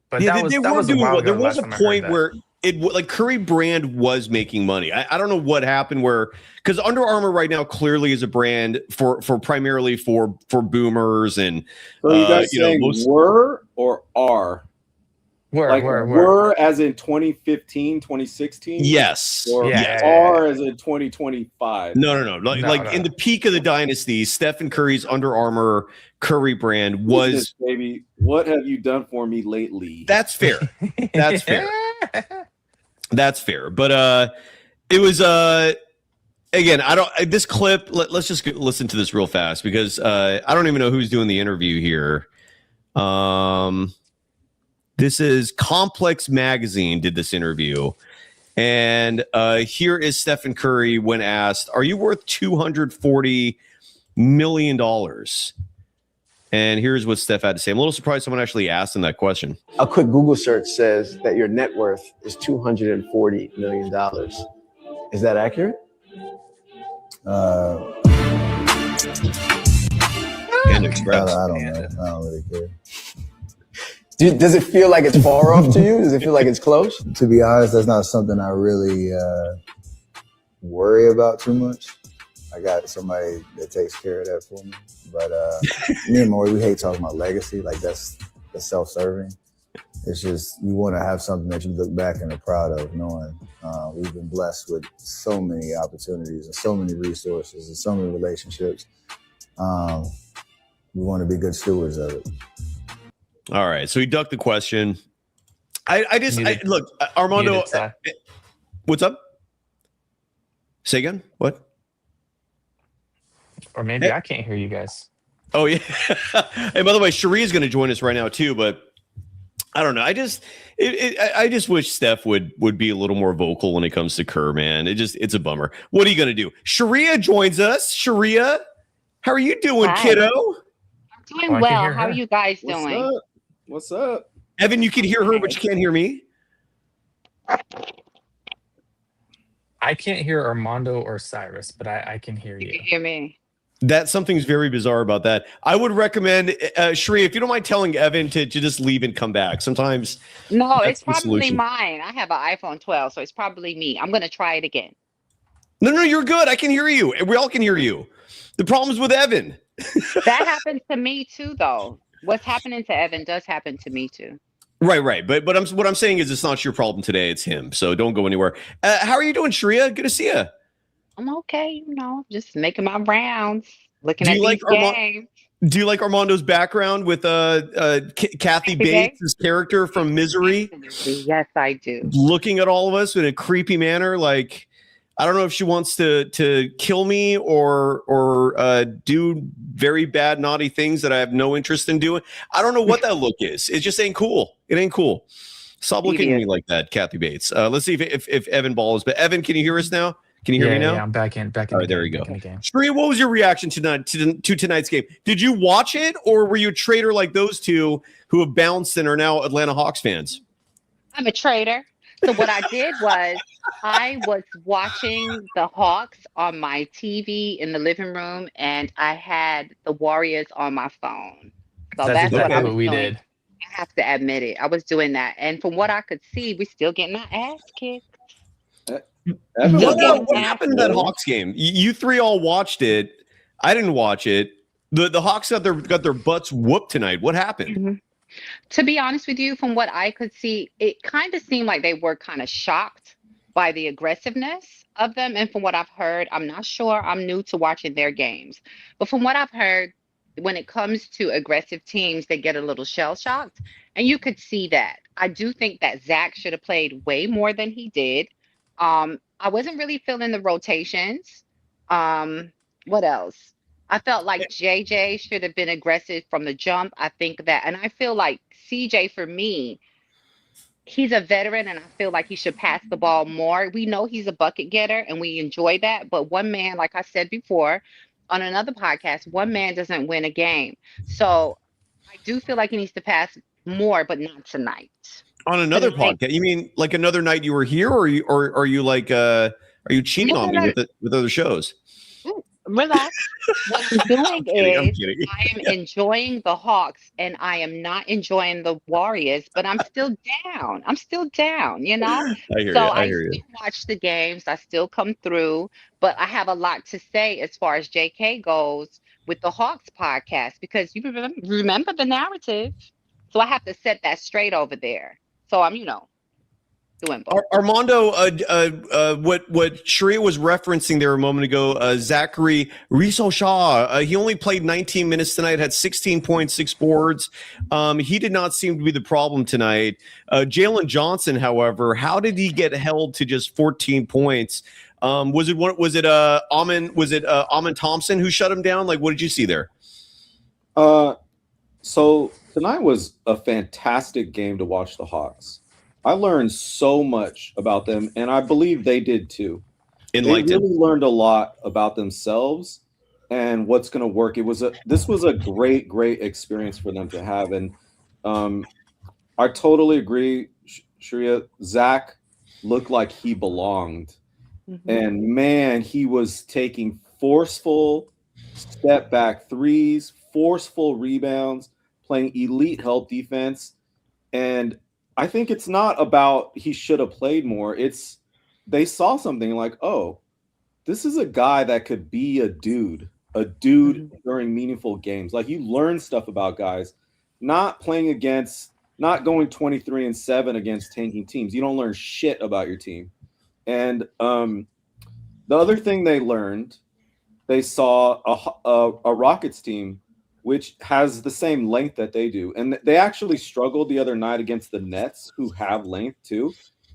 But yeah, that was a while ago. There was a point where like Curry brand was making money. I don't know what happened because Under Armour right now clearly is a brand for primarily for boomers and so you guys saying were or are? Were as in 2015, 2016? Yes. Or are as in 2025? No. Like in the peak of the dynasty, Stephen Curry's Under Armour Curry brand was baby. What have you done for me lately? That's fair. That's fair. That's fair. But it was again, this clip, let's just listen to this real fast because I don't even know who's doing the interview here. This is Complex Magazine did this interview. And here is Stephen Curry when asked, are you worth $240 million? And here's what Steph had to say. I'm a little surprised someone actually asked him that question. A quick Google search says that your net worth is $240 million. Is that accurate? And express. I don't know. I don't really care. Does it feel like it's far off to you? Does it feel like it's close? To be honest, that's not something I really worry about too much. I got somebody that takes care of that for me. But me and Maury, we hate talking about legacy. Like that's self-serving. It's just you want to have something that you look back and are proud of, knowing we've been blessed with so many opportunities and so many resources and so many relationships. We want to be good stewards of it. All right, so he ducked the question. Look, Armando. What's up? Say again. What? Or maybe I can't hear you guys. Oh yeah. Hey, by the way, Sharia is going to join us right now too, but I don't know. I just wish Steph would be a little more vocal when it comes to Kerr, man. It's a bummer. What are you going to do? Sharia joins us. Sharia, how are you doing, kiddo? I'm doing well. How are you guys doing? What's up? Evan, you can hear her, but you can't hear me. I can't hear Armando or Cyrus, but I can hear you. You can hear me. Something's very bizarre about that. I would recommend, Sharia, if you don't mind telling Evan to just leave and come back. Sometimes. No, it's probably mine. I have an iPhone 12, so it's probably me. I'm going to try it again. No, you're good. I can hear you. We all can hear you. The problem's with Evan. That happens to me too, though. What's happening to Evan does happen to me too. Right. But what I'm saying is it's not your problem today. It's him. So don't go anywhere. How are you doing, Sharia? Good to see you. I'm okay. Just making my rounds, looking at these games. Do you like Armando's background with Kathy Bates' character from Misery? Yes, I do. Looking at all of us in a creepy manner, like I don't know if she wants to kill me or do very bad, naughty things that I have no interest in doing. I don't know what that look is. It just ain't cool. It ain't cool. Stop looking at me like that, Kathy Bates. Let's see if Evan balls. But Evan, can you hear us now? Can you hear me now? Yeah, I'm back in. All right, there you go. Sharia, what was your reaction to tonight's game? Did you watch it, or were you a traitor like those two who have bounced and are now Atlanta Hawks fans? I'm a traitor. So what I did was I was watching the Hawks on my TV in the living room, and I had the Warriors on my phone. So that's exactly what we doing. did. I have to admit it. I was doing that. And from what I could see, we're still getting our ass kicked. What happened to that Hawks game? You three all watched it. I didn't watch it. The Hawks got their butts whooped tonight. What happened? Mm-hmm. To be honest with you, from what I could see, it kind of seemed like they were kind of shocked by the aggressiveness of them. And from what I've heard, I'm not sure. I'm new to watching their games. But from what I've heard, when it comes to aggressive teams, they get a little shell-shocked. And you could see that. I do think that Zach should have played way more than he did. I wasn't really feeling the rotations. What else? I felt like JJ should have been aggressive from the jump. I think that, and I feel like CJ for me, he's a veteran, and I feel like he should pass the ball more. We know he's a bucket getter, and we enjoy that. But one man, like I said before on another podcast, one man doesn't win a game. So I do feel like he needs to pass more, but not tonight. On another Tonight, podcast, you mean like another night you were here, or are you like are you cheating on me with other shows? relax. What I'm doing I'm is kidding. I am enjoying the Hawks and I am not enjoying the Warriors, but I'm still down. I'm still down, you know? I hear So you. I I hear you. still watch the games. I still come through, but I have a lot to say as far as JK goes with the Hawks podcast because you remember the narrative. So I have to set that straight over there. So I'm, doing both. Armando, what Sharia was referencing there a moment ago, Zachary Riso-Shaw, he only played 19 minutes tonight, had 16.6 boards. He did not seem to be the problem tonight. Jalen Johnson, however, how did he get held to just 14 points? Was it Amin Thompson who shut him down? Like, what did you see there? So tonight was a fantastic game to watch the Hawks. I learned so much about them, and I believe they did too. They really learned a lot about themselves and what's going to work. This was a great experience for them to have, and I totally agree, Sharia. Zach looked like he belonged, and man, he was taking forceful step back threes, forceful rebounds, playing elite help defense, and I think it's not about he should have played more. It's they saw something like, oh, this is a guy that could be a dude during meaningful games. Like you learn stuff about guys, not playing against, not going 23-7 against tanking teams. You don't learn shit about your team. And the other thing they learned, they saw a Rockets team which has the same length that they do. And they actually struggled the other night against the Nets, who have length too.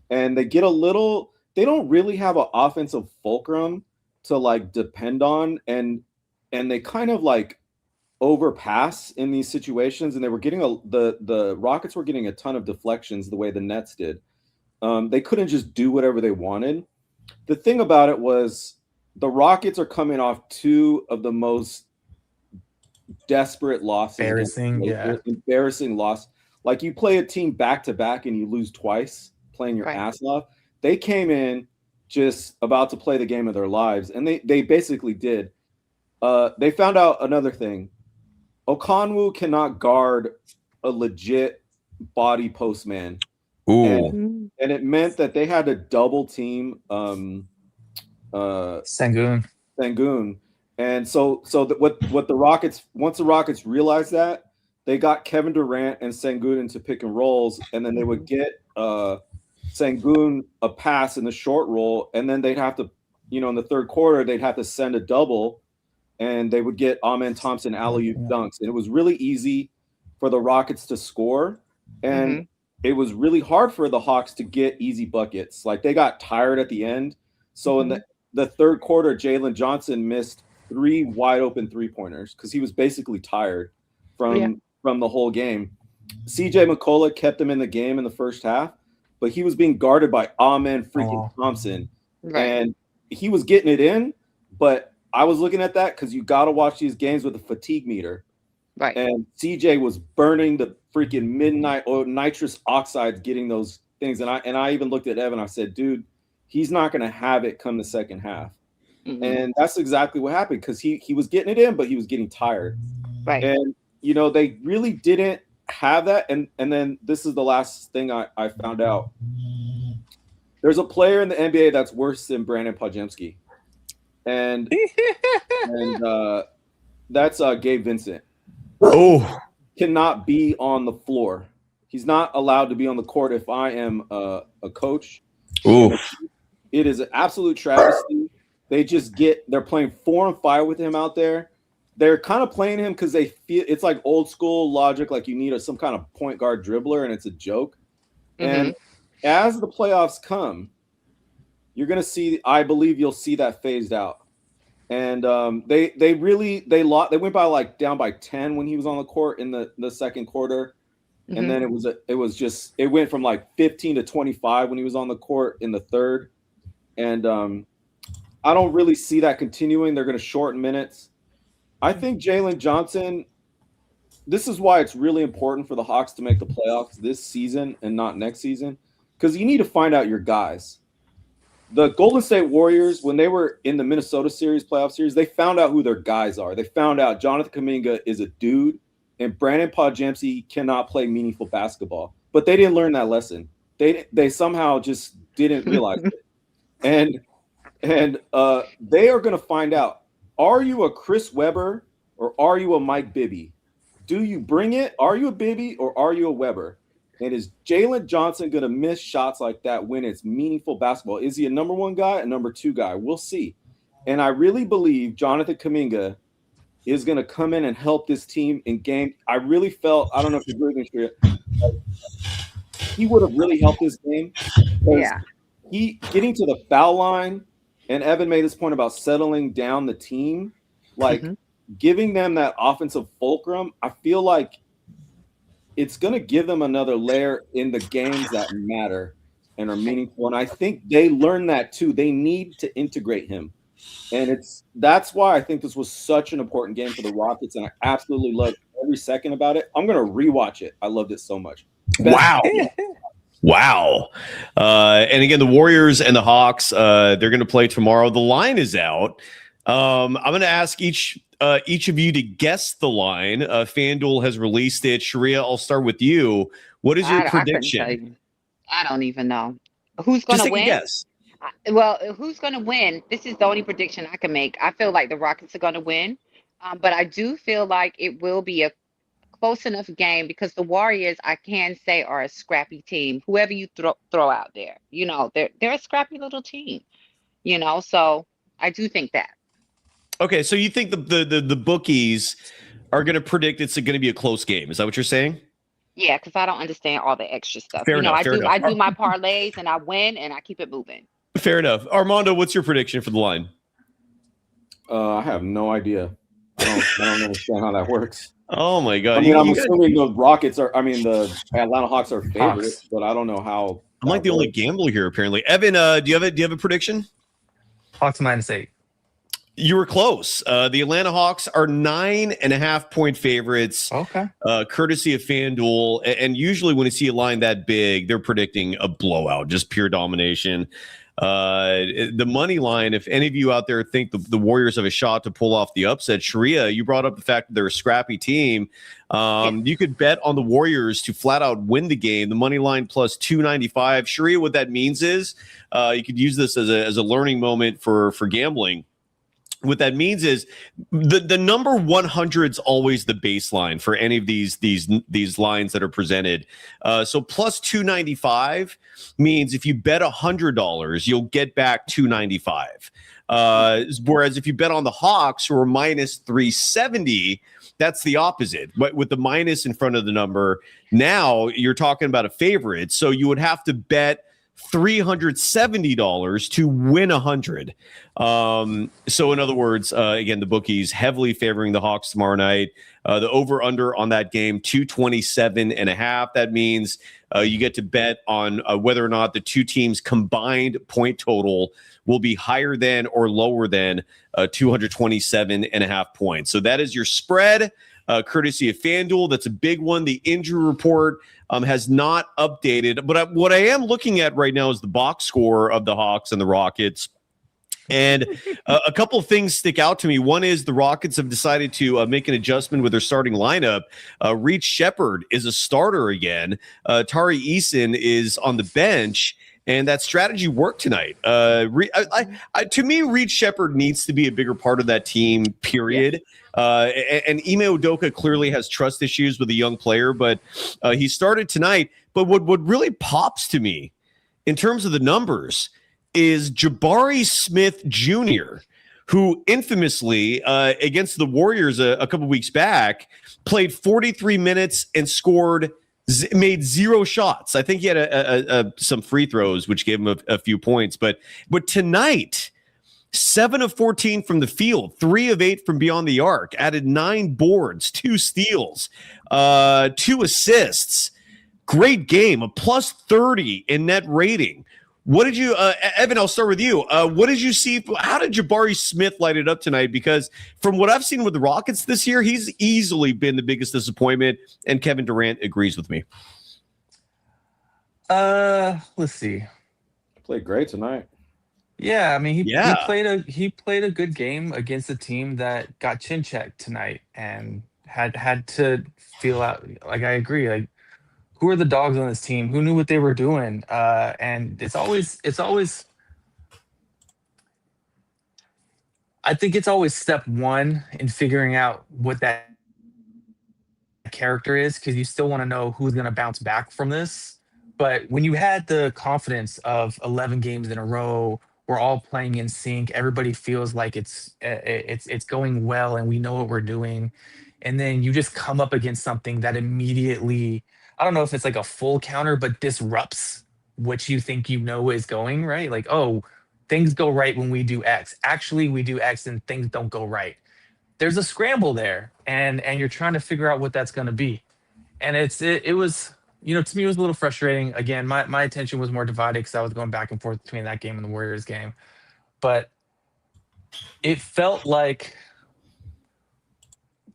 And they don't really have an offensive fulcrum to like depend on. And they kind of like overpass in these situations. And they were getting the Rockets were getting a ton of deflections the way the Nets did. They couldn't just do whatever they wanted. The thing about it was the Rockets are coming off two of the most desperate losses. Embarrassing loss. Like you play a team back to back and you lose twice playing your ass off. They came in just about to play the game of their lives, and they basically did. They found out another thing. Okonwu cannot guard a legit body post man. And it meant that they had to double team Sengun. And so what the Rockets, once the Rockets realized that, they got Kevin Durant and Sengun into pick and rolls, and then they would get Sengun a pass in the short roll, and then they'd have to, in the third quarter, they'd have to send a double, and they would get Amin Thompson alley-oop dunks. And it was really easy for the Rockets to score, and it was really hard for the Hawks to get easy buckets. Like they got tired at the end. So in the third quarter, Jalen Johnson missed 3 wide open 3-pointers because he was basically tired from the whole game. CJ McCullough kept him in the game in the first half, but he was being guarded by Amin freaking Thompson. And he was getting it in, but I was looking at that because you got to watch these games with a fatigue meter. Right. And CJ was burning the freaking midnight nitrous oxides getting those things. And I even looked at Evan. I said, dude, he's not going to have it come the second half. And that's exactly what happened because he was getting it in, but he was getting tired. Right. And, they really didn't have that. And then this is the last thing I found out. There's a player in the NBA that's worse than Brandon Podziemski. And that's Gabe Vincent. Oh. Cannot be on the floor. He's not allowed to be on the court if I am a coach. Ooh. It is an absolute travesty. They're playing 4 and 5 with him out there. They're kind of playing him because they feel it's like old school logic, like you need some kind of point guard dribbler, and it's a joke. And as the playoffs come, you're going to see, I believe you'll see that phased out. And they went by down by 10 when he was on the court in the second quarter. and then it went from like 15 to 25 when he was on the court in the third, and I don't really see that continuing. They're going to shorten minutes. I think Jalen Johnson. This is why it's really important for the Hawks to make the playoffs this season and not next season, because you need to find out your guys. The Golden State Warriors, when they were in the Minnesota playoff series, they found out who their guys are. They found out Jonathan Kuminga is a dude and Brandon Podziemski cannot play meaningful basketball. But they didn't learn that lesson. They somehow just didn't realize it. And they are going to find out, are you a Chris Webber or are you a Mike Bibby? Do you bring it? Are you a Bibby or are you a Webber? And is Jalen Johnson going to miss shots like that when it's meaningful basketball? Is he a number one guy, a number two guy? We'll see. And I really believe Jonathan Kuminga is going to come in and help this team in game. I really felt, I don't know if you agree with me, he would have really helped this game. Yeah. He getting to the foul line, and Evan made this point about settling down the team, like giving them that offensive fulcrum. I feel like it's going to give them another layer in the games that matter and are meaningful. And I think they learned that too. They need to integrate him. And that's why I think this was such an important game for the Rockets. And I absolutely loved every second about it. I'm going to rewatch it. I loved it so much. Wow. Wow. And again, the Warriors and the Hawks, they're going to play tomorrow. The line is out. I'm going to ask each of you to guess the line. FanDuel has released it. Sharia, I'll start with you. What is your prediction? I don't even know. Who's going to win? Guess. Well, who's going to win? This is the only prediction I can make. I feel like the Rockets are going to win. But I do feel like it will be a close enough game because the Warriors, I can say, are a scrappy team. Whoever you throw out there, they're a scrappy little team, so I do think that. Okay, so you think the bookies are going to predict it's going to be a close game. Is that what you're saying? Yeah, because I don't understand all the extra stuff. Fair enough. I do my parlays and I win and I keep it moving. Fair enough. Armando, what's your prediction for the line? I have no idea. I don't understand how that works. Oh my God! I'm assuming the Rockets the Atlanta Hawks are favorites, but I don't know how. I'm like the only gambler here, apparently. Evan, do you have a prediction? Hawks -8. You were close. The Atlanta Hawks are 9.5-point favorites. Okay. Courtesy of FanDuel. And usually when you see a line that big, they're predicting a blowout, just pure domination. The money line, if any of you out there think the Warriors have a shot to pull off the upset, Sharia, you brought up the fact that they're a scrappy team. You could bet on the Warriors to flat out win the game. The money line plus 295. Sharia, what that means is you could use this as a learning moment for gambling. What that means is the number 100 is always the baseline for any of these lines that are presented. So plus 295 means if you bet $100, you'll get back 295. Whereas if you bet on the Hawks who are minus 370, that's the opposite. But with the minus in front of the number, now you're talking about a favorite. So you would have to bet $370 to win 100. So in other words, again, the bookies heavily favoring the Hawks tomorrow night. The over under on that game 227.5. That means you get to bet on whether or not the two teams combined point total will be higher than or lower than 227.5 points. So that is your spread. Courtesy of FanDuel. That's a big one. The injury report has not updated, but what I am looking at right now is the box score of the Hawks and the Rockets. And a couple of things stick out to me. One is the Rockets have decided to make an adjustment with their starting lineup. Reed Shepherd is a starter again. Tari Eason is on the bench. And that strategy worked tonight. To me, Reed Shepherd needs to be a bigger part of that team, period. And Ime Udoka clearly has trust issues with a young player, but he started tonight. But what really pops to me in terms of the numbers is Jabari Smith Jr., who infamously against the Warriors a couple weeks back played 43 minutes and made 0 shots. I think he had some free throws, which gave him a few points. But tonight, 7 of 14 from the field, 3 of 8 from beyond the arc, added 9 boards, 2 steals, 2 assists. great game, a plus 30 in net rating. What did you, Evan, I'll start with you. What did you see? How did Jabari Smith light it up tonight? Because from what I've seen with the Rockets this year, he's easily been the biggest disappointment, and Kevin Durant agrees with me. Let's see. Played great tonight. Yeah, I mean, he played a good game against a team that got chin checked tonight and had to feel out. Like, I agree. Like, who are the dogs on this team? Who knew what they were doing? And it's always. I think it's always step one in figuring out what that character is, because you still want to know who's going to bounce back from this. But when you had the confidence of 11 games in a row, we're all playing in sync. Everybody feels like it's going well, and we know what we're doing. And then you just come up against something that immediately, I don't know if it's like a full counter, but disrupts what you think you know is going right. Like, oh, things go right when we do X. Actually, we do X and things don't go right. There's a scramble there, and you're trying to figure out what that's going to be. And it was, you know, to me, it was a little frustrating. Again, my attention was more divided because I was going back and forth between that game and the Warriors game. But it felt like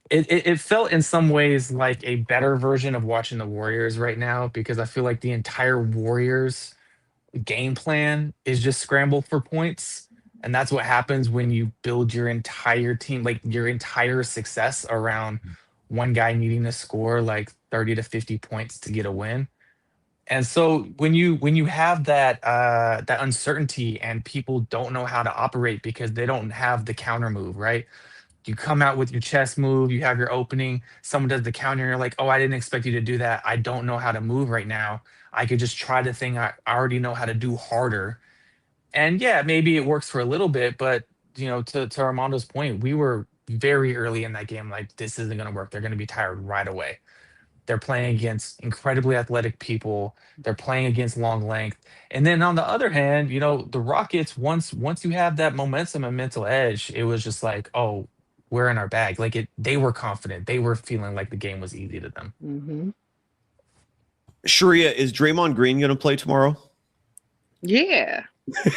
it felt in some ways like a better version of watching the Warriors right now, because I feel like the entire Warriors game plan is just scramble for points. And that's what happens when you build your entire team, like your entire success around one guy needing to score like 30 to 50 points to get a win. And so when you have that that uncertainty and people don't know how to operate because they don't have the counter move, right? You come out with your chess move, you have your opening, someone does the counter, and you're like, oh, I didn't expect you to do that. I don't know how to move right now. I could just try the thing I already know how to do harder. And yeah, maybe it works for a little bit, but you know, to Armando's point, we were very early in that game like, this isn't going to work. They're going to be tired right away. They're playing against incredibly athletic people. They're playing against long length. And then on the other hand, you know, the Rockets, once you have that momentum and mental edge, it was just like, oh, we're in our bag. Like they were confident. They were feeling like the game was easy to them. Mm-hmm. Sharia, is Draymond Green going to play tomorrow? Yeah.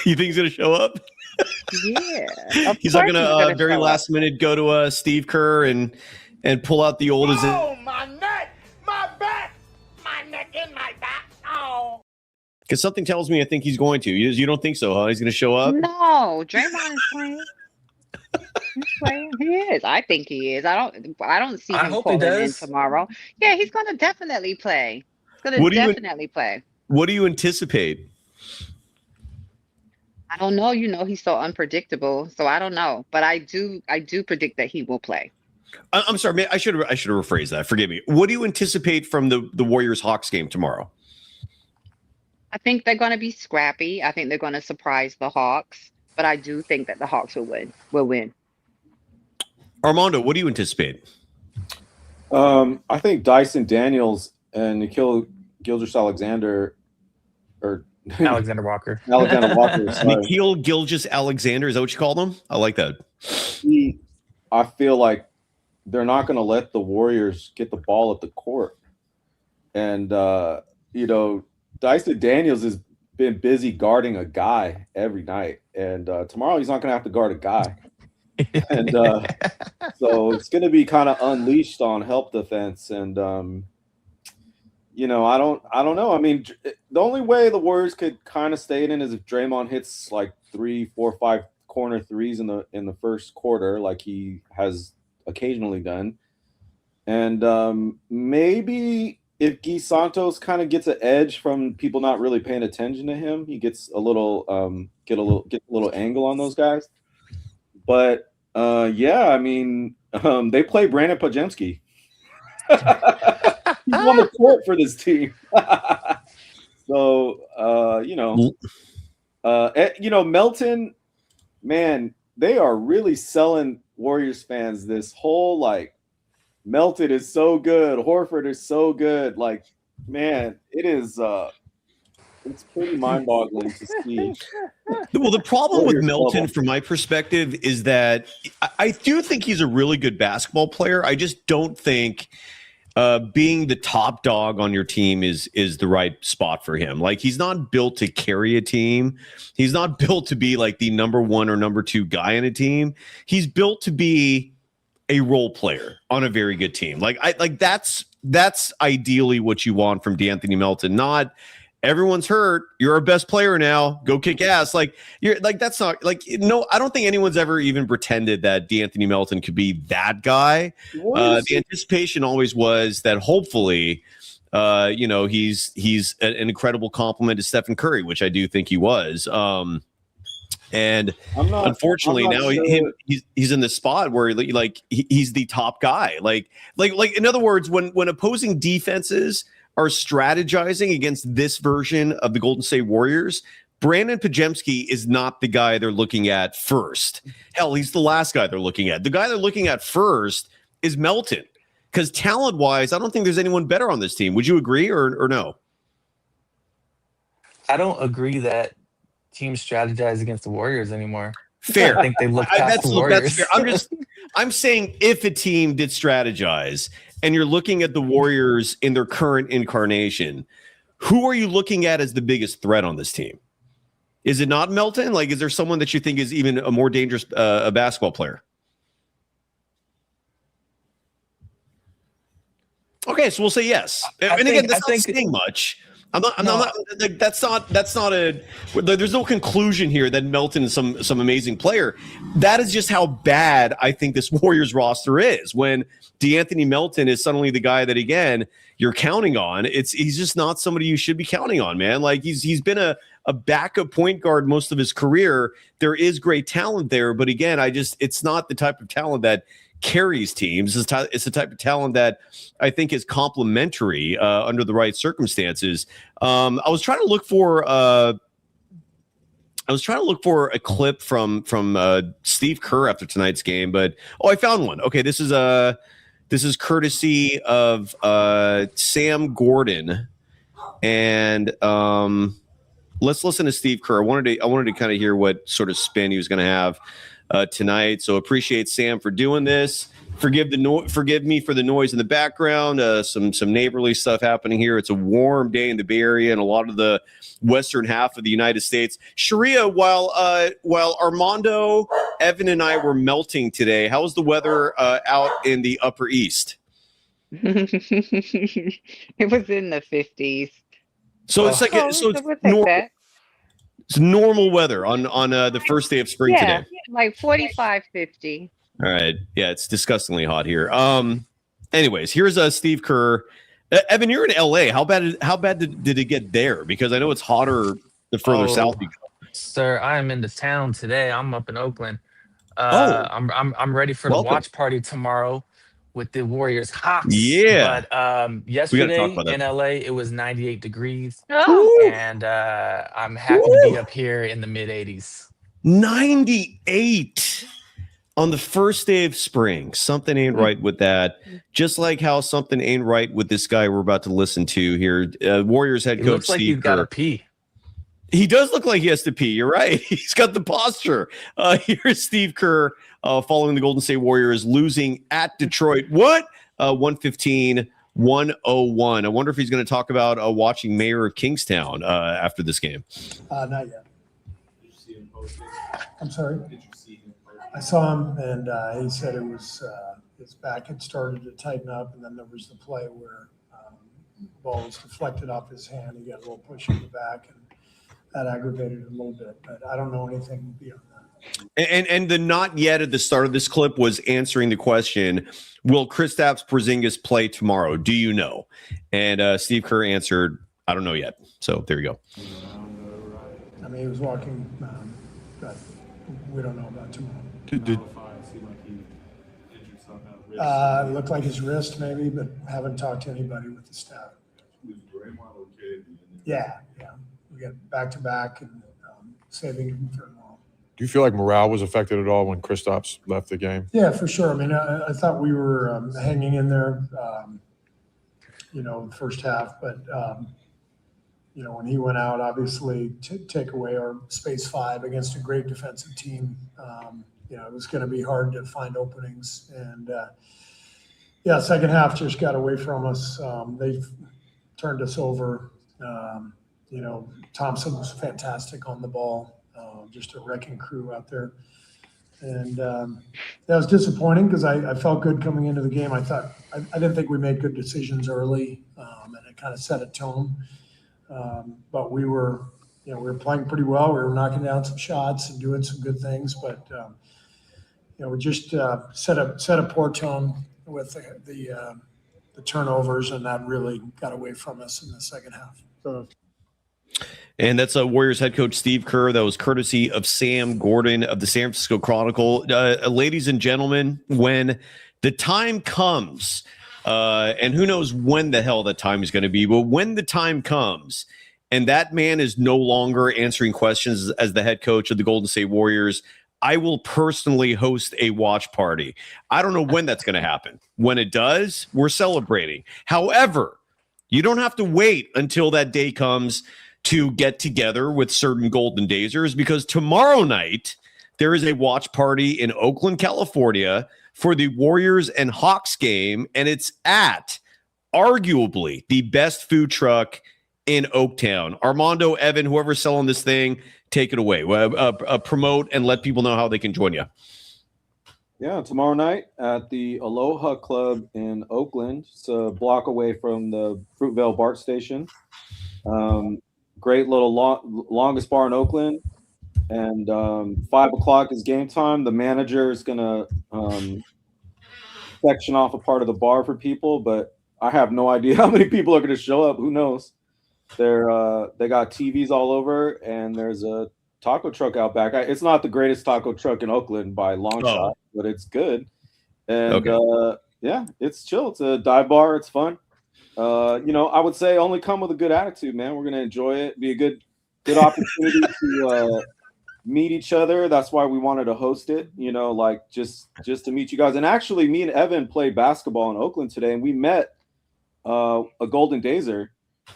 You think he's going to show up? Yeah. He's not going to very last minute go to Steve Kerr and pull out the old. Oh, my neck, my back, my neck and my back. Oh. Because something tells me I think he's going to. You don't think so, huh? He's going to show up? No, Draymond is playing. He's playing. He is. I think he is. I don't see him calling in tomorrow. Yeah, he's going to definitely play. He's going to definitely play. What do you anticipate? I don't know. You know, he's so unpredictable. So I don't know. But I do predict that he will play. I'm sorry. I should have rephrased that. Forgive me. What do you anticipate from the Warriors-Hawks game tomorrow? I think they're going to be scrappy. I think they're going to surprise the Hawks. But I do think that the Hawks will win. Armando, what do you anticipate? I think Dyson Daniels and Nikhil Gilgeous-Alexander or Alexander Walker. Nikhil Gilgeous-Alexander, is that what you call him? I like that. I feel like they're not going to let the Warriors get the ball at the court. And, you know, Dyson Daniels has been busy guarding a guy every night. And tomorrow he's not going to have to guard a guy. And so it's going to be kind of unleashed on help defense. And, you know, I don't know. I mean, the only way the Warriors could kind of stay in is if Draymond hits like 3, 4, 5 corner threes in the first quarter, like he has occasionally done. And maybe if Guy Santos kind of gets an edge from people not really paying attention to him, he gets a little get a little angle on those guys. But yeah, I mean, they play Brandon Podziemski. He's on the court for this team. So you know, Milton, man, they are really selling Warriors fans this whole like Melton is so good, Horford is so good. Like, man, it is it's pretty mind-boggling to see. Well, the problem with Milton, from my perspective, is that I do think he's a really good basketball player. I just don't think being the top dog on your team is the right spot for him. Like, he's not built to carry a team. He's not built to be like the number 1 or number 2 guy in a team. He's built to be a role player on a very good team. That's ideally what you want from DeAnthony Melton. Not everyone's hurt, you're our best player now, go kick ass. Like, you're like, that's not like, no, I don't think anyone's ever even pretended that DeAnthony Melton could be that guy. The anticipation always was that hopefully he's an incredible compliment to Stephen Curry, which I do think he was. And unfortunately now he's in the spot where he's the top guy. Like in other words, when opposing defenses are strategizing against this version of the Golden State Warriors, Brandon Podziemski is not the guy they're looking at first. Hell, he's the last guy they're looking at. The guy they're looking at first is Melton, because talent-wise, I don't think there's anyone better on this team. Would you agree or no? I don't agree that teams strategize against the Warriors anymore. Fair. I think they look past the Warriors. That's fair. I'm saying if a team did strategize and you're looking at the Warriors in their current incarnation, who are you looking at as the biggest threat on this team? Is it not Milton? Like, is there someone that you think is even a more dangerous a basketball player? Okay, so we'll say yes. Again, that's not saying much. I'm not like, that's not a, there's no conclusion here that Milton is some amazing player. That is just how bad I think this Warriors roster is. When DeAnthony Melton is suddenly the guy that, again, you're counting on, he's just not somebody you should be counting on, man. Like, he's been a backup point guard most of his career. There is great talent there, but again, it's not the type of talent that carries teams. It's the type of talent that I think is complementary under the right circumstances. I was trying to look for a clip from Steve Kerr after tonight's game, but I found one. Okay, this is courtesy of Sam Gordon, and let's listen to Steve Kerr. I wanted to kind of hear what sort of spin he was going to have tonight. So appreciate Sam for doing this. Forgive me for the noise in the background. Some neighborly stuff happening here. It's a warm day in the Bay Area and a lot of the western half of the United States. Sharia, while Armando, Evan, and I were melting today, how was the weather out in the Upper East? It was in the 50s. So it's like it's normal weather on the first day of spring today. Like 45, 50. All right. Yeah, it's disgustingly hot here. Anyways, here's Steve Kerr. Evan, you're in LA. How bad did it get there? Because I know it's hotter the further south you go. Sir, I am in the town today. I'm up in Oakland. I'm ready for the watch party tomorrow with the Warriors Hawks. Yeah. But yesterday in LA, it was 98 degrees. Oh. And I'm happy to be up here in the mid 80s. 98 on the first day of spring. Something ain't right with that. Just like how something ain't right with this guy we're about to listen to here. Warriors head coach looks like Steve he's got Kerr. to pee. He does look like he has to pee. You're right. He's got the posture. Here's Steve Kerr following the Golden State Warriors losing at Detroit. 115-101. I wonder if he's going to talk about watching Mayor of Kingstown after this game. Not yet. Did you see him post? I'm sorry? Did you see him post? I saw him, and he said it was his back had started to tighten up, and then there was the play where the ball was deflected off his hand. He got a little push in the back, and that aggravated it a little bit, but I don't know anything beyond that. And the not yet at the start of this clip was answering the question, will Kristaps Porziņģis play tomorrow? Do you know? And Steve Kerr answered, I don't know yet. So there you go. I mean, he was walking, but we don't know about tomorrow. It looked like his wrist maybe, but haven't talked to anybody with the staff. Yeah. We got back-to-back and saving him for a while. Do you feel like morale was affected at all when Kristaps left the game? Yeah, for sure. I mean, I thought we were hanging in there, the first half. But, when he went out, obviously, to take away our space 5 against a great defensive team, it was going to be hard to find openings. And, Yeah, second half just got away from us. They've turned us over. Thompson was fantastic on the ball, just a wrecking crew out there. And that was disappointing because I felt good coming into the game. I didn't think we made good decisions early, and it kind of set a tone. But we were playing pretty well. We were knocking down some shots and doing some good things, but we just set a poor tone with the turnovers, and that really got away from us in the second half. So. And that's Warriors head coach Steve Kerr. That was courtesy of Sam Gordon of the San Francisco Chronicle. Ladies and gentlemen, when the time comes, and who knows when the hell that time is going to be, but when the time comes and that man is no longer answering questions as the head coach of the Golden State Warriors, I will personally host a watch party. I don't know when that's going to happen. When it does, we're celebrating. However, you don't have to wait until that day comes to get together with certain Golden Dazers, because tomorrow night there is a watch party in Oakland, California for the Warriors and Hawks game, and it's at arguably the best food truck in Oaktown. Armando, Evan, whoever's selling this thing, take it away. Promote and let people know how they can join you. Yeah, tomorrow night at the Aloha Club in Oakland. It's a block away from the Fruitvale BART station. Great little longest bar in Oakland. And 5 o'clock is game time. The manager is going to section off a part of the bar for people, but I have no idea how many people are going to show up. Who knows? They got TVs all over, and there's a taco truck out back. It's not the greatest taco truck in Oakland by long shot, but it's good. And yeah, it's chill. It's a dive bar. It's fun. I would say only come with a good attitude, man. We're gonna enjoy it. Be a good opportunity to meet each other. That's why we wanted to host it. Just to meet you guys. And actually, me and Evan played basketball in Oakland today, and we met a Golden Dazer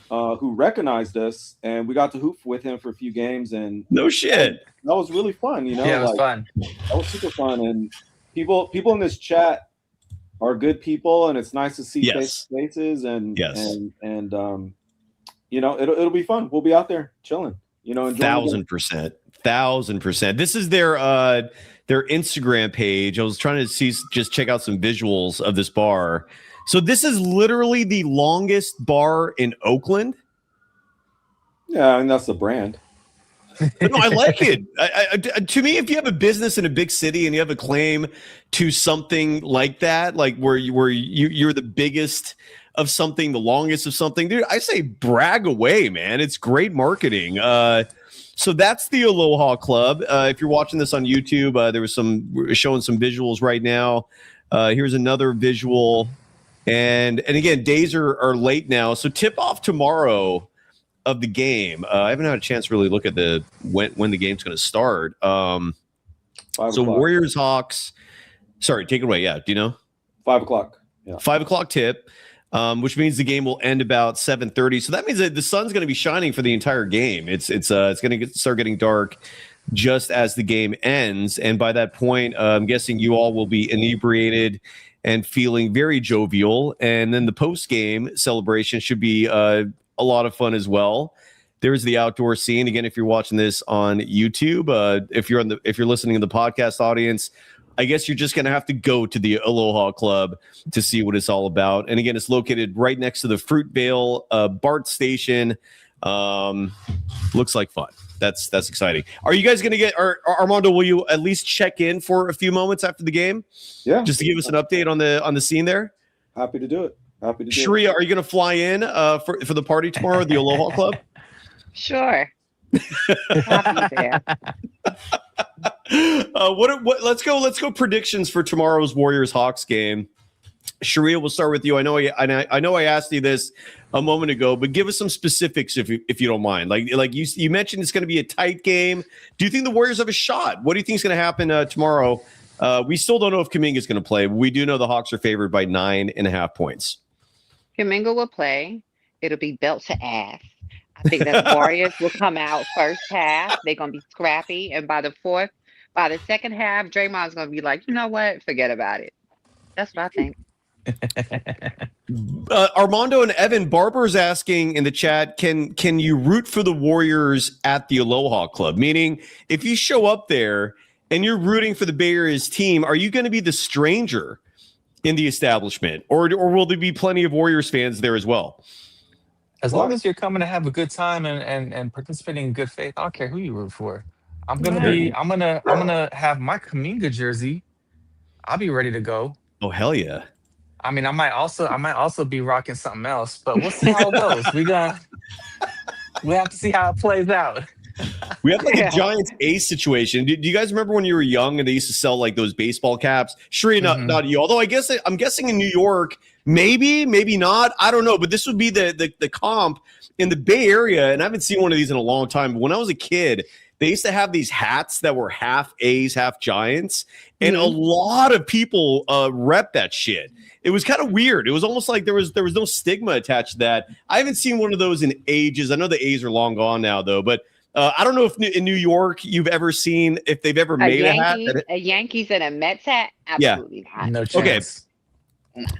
who recognized us, and we got to hoop with him for a few games. And no shit, that was really fun. Yeah, it was fun. That was super fun. And people in this chat are good people, and it's nice to see faces. And it'll be fun. We'll be out there chilling. 1,000%. This is their Instagram page. I was trying to just check out some visuals of this bar. So this is literally the longest bar in Oakland. Yeah, and that's the brand. No, I like it. To me, if you have a business in a big city and you have a claim to something like that, like where you're the biggest of something, the longest of something, dude, I say brag away, man. It's great marketing. So that's the Aloha Club. If you're watching this on YouTube, we're showing some visuals right now. Here's another visual. And again, days are late now. So tip off tomorrow of the game. I haven't had a chance to really look at when the game's going to start. So Warriors Hawks. Sorry, take it away. Yeah, do you know? 5 o'clock. Yeah. 5 o'clock tip, which means the game will end about 7:30. So that means that the sun's going to be shining for the entire game. It's going to start getting dark just as the game ends, and by that point, I'm guessing you all will be inebriated and feeling very jovial. And then the post-game celebration should be a lot of fun as well. There's the outdoor scene. Again, if you're watching this on YouTube, if you're listening to the podcast audience, I guess you're just going to have to go to the Aloha Club to see what it's all about. And again, it's located right next to the Fruitvale BART station. Looks like fun. That's exciting. Are you guys going to get, or Armando, will you at least check in for a few moments after the game? Yeah. Just to give us an update on the scene there? Happy to do it. Sharia, are you going to fly in for the party tomorrow at the Aloha Club? Sure. Happy there. Let's go predictions for tomorrow's Warriors Hawks game. Sharia, we'll start with you. I know I asked you this a moment ago, but give us some specifics if you don't mind. Like you mentioned, it's going to be a tight game. Do you think the Warriors have a shot? What do you think is going to happen tomorrow? We still don't know if Kuminga is going to play, but we do know the Hawks are favored by 9.5 points. Kuminga will play. It'll be belt to ass. I think that the Warriors will come out first half. They're going to be scrappy. And by the second half, Draymond's going to be like, you know what? Forget about it. That's what I think. Armando and Evan, Barber's asking in the chat, can you root for the Warriors at the Aloha Club? Meaning, if you show up there and you're rooting for the Bay Area's team, are you going to be the stranger in the establishment, or will there be plenty of Warriors fans there as well? As long as you're coming to have a good time and participating in good faith, I don't care who you root for. I'm gonna have my Kaminga jersey. I'll be ready to go. Oh hell yeah! I mean, I might also be rocking something else, but we'll see how it goes. We have to see how it plays out. We have like a Giants Ace situation. Do you guys remember when you were young and they used to sell like those baseball caps? Sharia, not you. Although I'm guessing in New York, maybe not. I don't know. But this would be the comp in the Bay Area, and I haven't seen one of these in a long time. But when I was a kid, they used to have these hats that were half A's, half Giants, and a lot of people rep that shit. It was kind of weird. It was almost like there was no stigma attached to that. I haven't seen one of those in ages. I know the A's are long gone now, though, but I don't know if in New York you've ever seen if they've ever made a hat. A Yankees and a Mets hat? Absolutely not. No chance. Okay.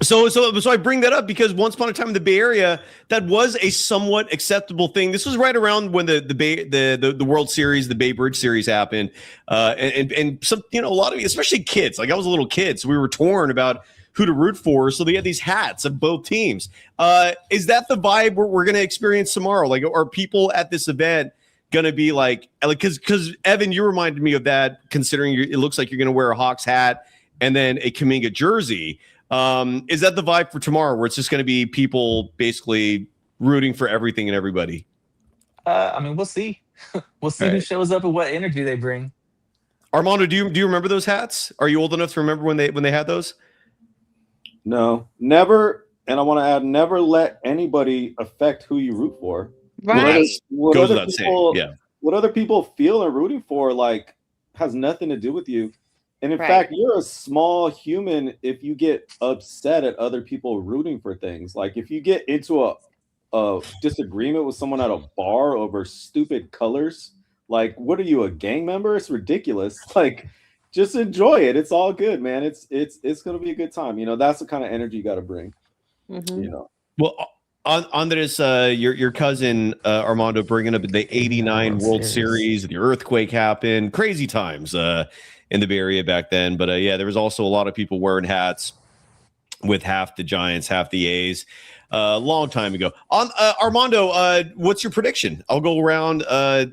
So I bring that up because once upon a time in the Bay Area, that was a somewhat acceptable thing. This was right around when the World Series, the Bay Bridge Series happened, and some a lot of especially kids. Like I was a little kid, so we were torn about who to root for. So they had these hats of both teams. Is that the vibe we're going to experience tomorrow? Like, are people at this event going to be like because Evan, you reminded me of that. Considering it looks like you're going to wear a Hawks hat and then a Kuminga jersey. Is that the vibe for tomorrow, where it's just going to be people basically rooting for everything and everybody? I mean, we'll see. We'll see who shows up and what energy they bring. Armando, do you remember those hats? Are you old enough to remember when they had those? No, never. And I want to add, never let anybody affect who you root for. Right. What Goes other without people, saying. Yeah. What other people feel and rooting for, like, has nothing to do with you. And in fact, you're a small human if you get upset at other people rooting for things. Like if you get into a disagreement with someone at a bar over stupid colors, like what are you, a gang member? It's ridiculous. Like just enjoy it. It's all good, man. It's gonna be a good time. That's the kind of energy you got to bring. Well, on this, your cousin Armando bringing up the '89 World Series, the earthquake happened, crazy times in the Bay Area back then. But yeah, there was also a lot of people wearing hats with half the Giants, half the A's. A long time ago. Armando, what's your prediction? I'll go around a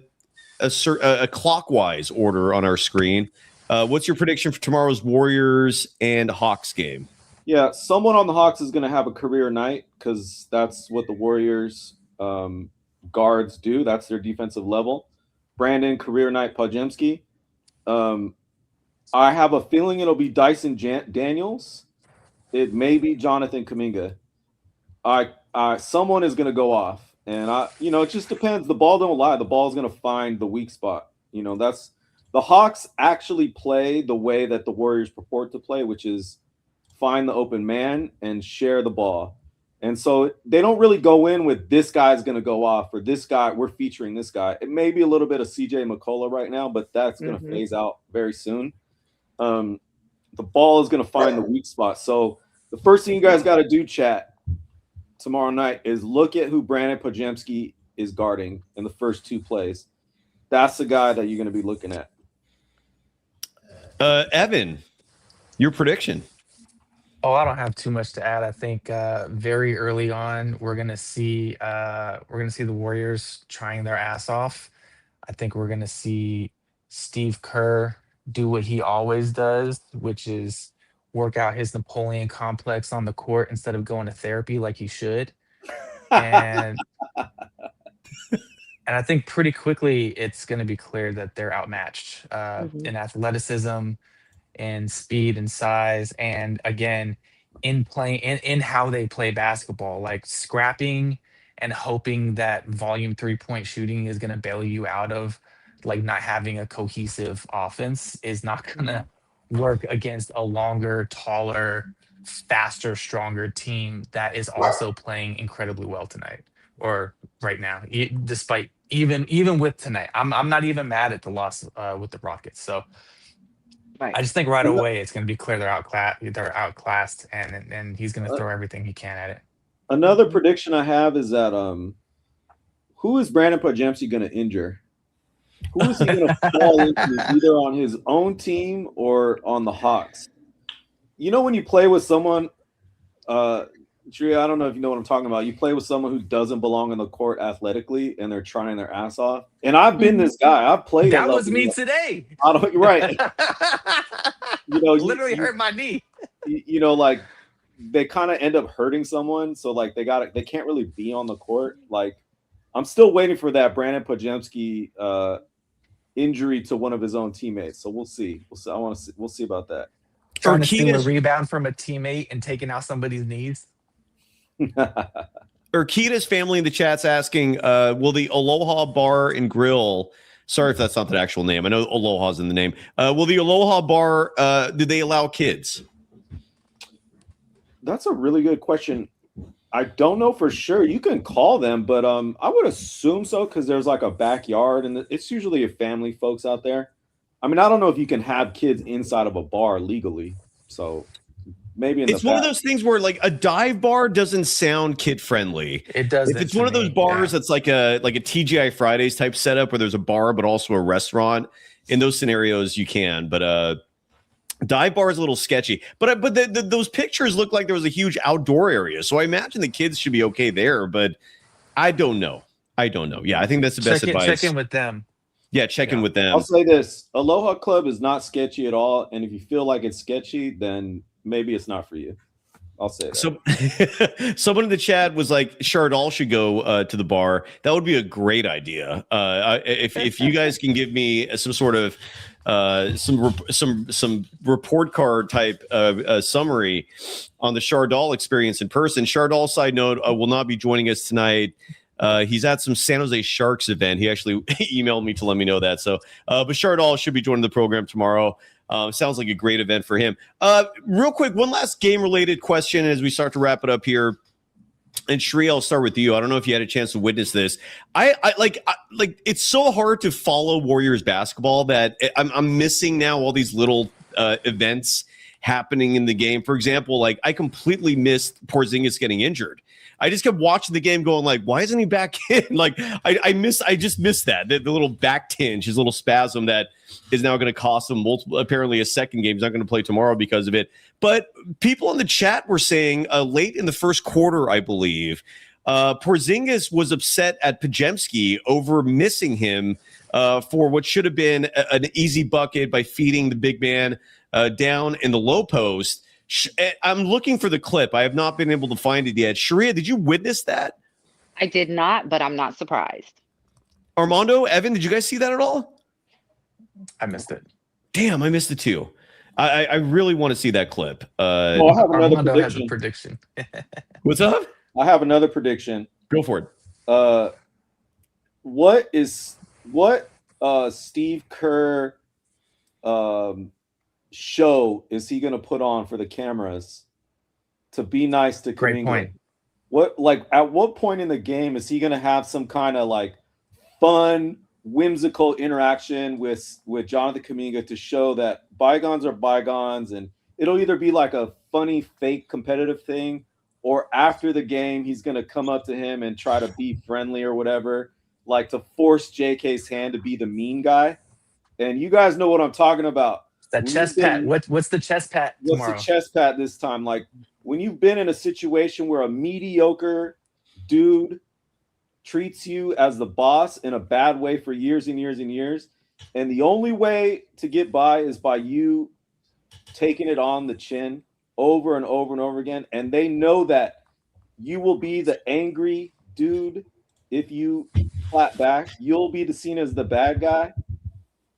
clockwise order on our screen. What's your prediction for tomorrow's Warriors and Hawks game? Yeah, someone on the Hawks is going to have a career night because that's what the Warriors guards do. That's their defensive level. Brandon, career night, Podziemski. I have a feeling it'll be Dyson Daniels. It may be Jonathan Kuminga. Someone is going to go off, and it just depends. The ball don't lie. The ball is going to find the weak spot. That's the Hawks actually play the way that the Warriors purport to play, which is find the open man and share the ball. And so they don't really go in with this guy's going to go off or this guy. We're featuring this guy. It may be a little bit of CJ McCullough right now, but that's going to phase out very soon. The ball is going to find the weak spot. So the first thing you guys got to do, chat, tomorrow night is look at who Brandon Podziemski is guarding in the first two plays. That's the guy that you're going to be looking at. Evan, your prediction? Oh, I don't have too much to add. I think very early on we're gonna see the Warriors trying their ass off. I think we're gonna see Steve Kerr do what he always does, which is work out his Napoleon complex on the court instead of going to therapy like he should. And I think pretty quickly it's gonna be clear that they're outmatched in athleticism and speed and size, and again in playing in how they play basketball, like scrapping and hoping that volume 3-point shooting is going to bail you out of like not having a cohesive offense is not going to work against a longer, taller, faster, stronger team that is also playing incredibly well tonight or right now. Despite even with tonight, I'm not even mad at the loss with the Rockets. So Right. I just think right away it's going to be clear they're outclassed, and he's going to throw everything he can at it. Another prediction I have is that who is Brandon Podziemski going to injure? Who is he going to fall into, either on his own team or on the Hawks? You know, when you play with someone, Sharia, I don't know if you know what I'm talking about. You play with someone who doesn't belong on the court athletically, and they're trying their ass off. And I've been this guy. I've played. That was me today. Right. Literally hurt my knee. You know, like they kind of end up hurting someone, so like they can't really be on the court. Like I'm still waiting for that Brandon Podziemski injury to one of his own teammates. So we'll see. We'll see about that. Trying to steal a rebound from a teammate and taking out somebody's knees. Urquita's family in the chat's asking, will the Aloha Bar and Grill, sorry if that's not the actual name, I know Aloha's in the name, will the Aloha Bar, do they allow kids? That's a really good question. I don't know for sure. You can call them, but I would assume so, because there's like a backyard, and it's usually family folks out there. I mean, I don't know if you can have kids inside of a bar legally, so maybe it's one of those things where like a dive bar doesn't sound kid friendly. It doesn't. If it's one of those bars that's like a TGI Fridays type setup where there's a bar but also a restaurant, in those scenarios you can. But dive bar is a little sketchy. But those pictures look like there was a huge outdoor area, so I imagine the kids should be okay there. But I don't know. Yeah, I think that's the best advice. Check in with them. Yeah, check in with them. I'll say this: Aloha Club is not sketchy at all, and if you feel like it's sketchy, then maybe it's not for you. I'll say that. So, someone in the chat was like, Chardal should go to the bar. That would be a great idea. If you guys can give me some sort of some report card type summary on the Chardal experience in person. Chardal, side note, will not be joining us tonight. He's at some San Jose Sharks event. He actually emailed me to let me know that. So, but Chardal should be joining the program tomorrow. Sounds like a great event for him. Real quick, one last game-related question as we start to wrap it up here. And Sharia, I'll start with you. I don't know if you had a chance to witness this. I it's so hard to follow Warriors basketball that I'm missing now all these little events happening in the game. For example, like I completely missed Porzingis getting injured. I just kept watching the game going like, why isn't he back in? Like I just missed that. The little back tinge, his little spasm that is now going to cost him apparently a second game. He's not going to play tomorrow because of it. But people in the chat were saying late in the first quarter, I believe, Porzingis was upset at Podziemski over missing him for what should have been an easy bucket by feeding the big man down in the low post. I'm looking for the clip. I have not been able to find it yet. Sharia, did you witness that? I did not, but I'm not surprised. Armando, Evan, did you guys see that at all? I missed it. Damn, I missed it too. I really want to see that clip. Well, I have another Armando has a prediction. What's up? I have another prediction. Go for it. What Steve Kerr show is he going to put on for the cameras to be nice to Kuminga? Great point. At what point in the game is he going to have some kind of like fun, whimsical interaction with Jonathan Kuminga to show that bygones are bygones, and it'll either be like a funny fake competitive thing, or after the game he's going to come up to him and try to be friendly or whatever, like to force JK's hand to be the mean guy. And you guys know what I'm talking about. That chest pat. What's the chest pat tomorrow? What's the chest pat this time? Like when you've been in a situation where a mediocre dude treats you as the boss in a bad way for years and years and years, and the only way to get by is by you taking it on the chin over and over and over again, and they know that you will be the angry dude if you clap back. You'll be seen as the bad guy.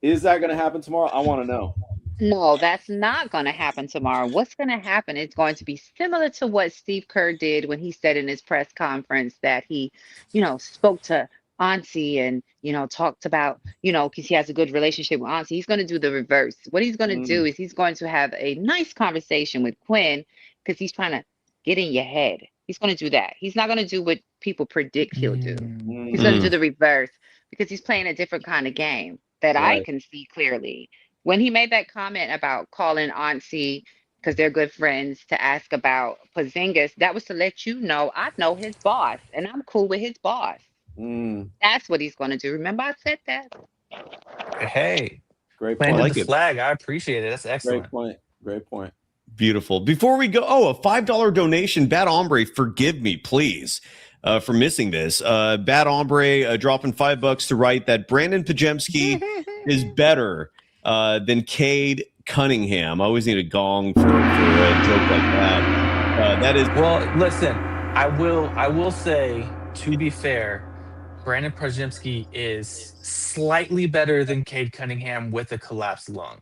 Is that going to happen tomorrow? I want to know. No, that's not going to happen tomorrow. What's going to happen is going to be similar to what Steve Kerr did when he said in his press conference that he, spoke to Auntie and, talked about, because he has a good relationship with Auntie. He's going to do the reverse. What he's going to do is he's going to have a nice conversation with Quinn because he's trying to get in your head. He's going to do that. He's not going to do what people predict he'll do. He's going to do the reverse because he's playing a different kind of game that I can see clearly. When he made that comment about calling Auntie because they're good friends to ask about Porzingis, that was to let you know I know his boss and I'm cool with his boss. That's what he's going to do. Remember I said that? Hey, Great planted point. the flag. I appreciate it. That's excellent. Great point. Great point. Beautiful. Before we go, a $5 donation. Bad Hombre, forgive me, please, for missing this. Bad Hombre dropping $5 to write that Brandon Podziemski is better than Cade Cunningham. I always need a gong for a joke like that. That is well. Listen, I will say, to be fair, Brandon Podziemski is slightly better than Cade Cunningham with a collapsed lung.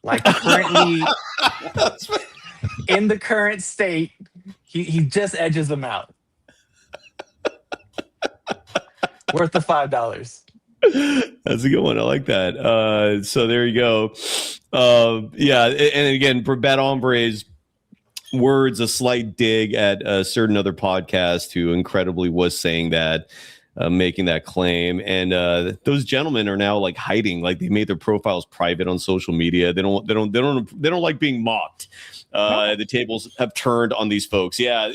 Like currently, in the current state, he just edges them out. Worth the $5. That's a good one. I like that. So there you go. Yeah, and again, for Bad Hombre's words, a slight dig at a certain other podcast who incredibly was saying that, making that claim, and those gentlemen are now like hiding, like they made their profiles private on social media. They don't like being mocked. The tables have turned on these folks. Yeah,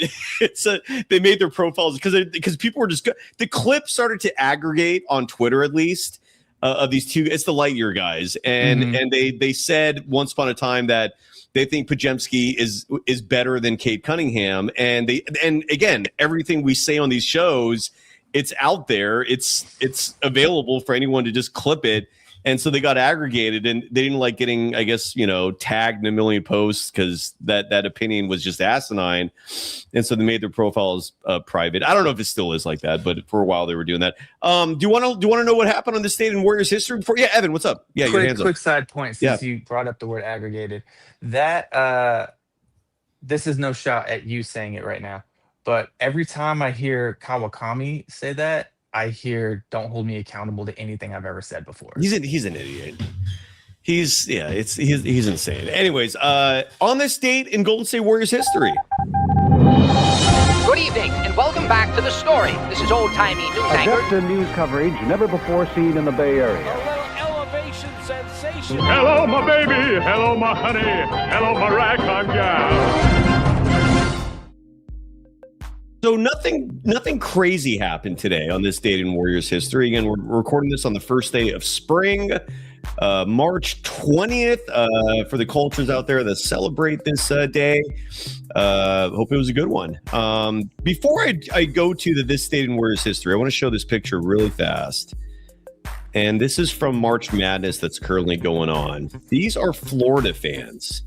they made their profiles because people were just the clip started to aggregate on Twitter, at least of these two. It's the Lightyear guys, and they said once upon a time that they think Podziemski is better than Cade Cunningham, and again, everything we say on these shows, it's out there. It's available for anyone to just clip it. And so they got aggregated, and they didn't like getting, I guess, tagged in a million posts because that opinion was just asinine. And so they made their profiles private. I don't know if it still is like that, but for a while they were doing that. Do you want to know what happened on this date in Warriors history before? Yeah, Evan, what's up? Yeah, your hands up. Quick side point, since you brought up the word aggregated. That this is no shot at you saying it right now, but every time I hear Kawakami say that, I hear "Don't hold me accountable to anything I've ever said before." He's an idiot. He's insane. Anyways, on this date in Golden State Warriors history. Good evening and welcome back to The Story. This is old-timey news anchor. Adept in news coverage never before seen in the Bay Area. Elevation sensation. Hello, my baby. Hello, my honey. Hello, my ragtime gal. So nothing crazy happened today on this date in Warriors history. Again, we're recording this on the first day of spring, March 20th. For the cultures out there that celebrate this day, hope it was a good one. Before I go to this date in Warriors history, I want to show this picture really fast. And this is from March Madness that's currently going on. These are Florida fans.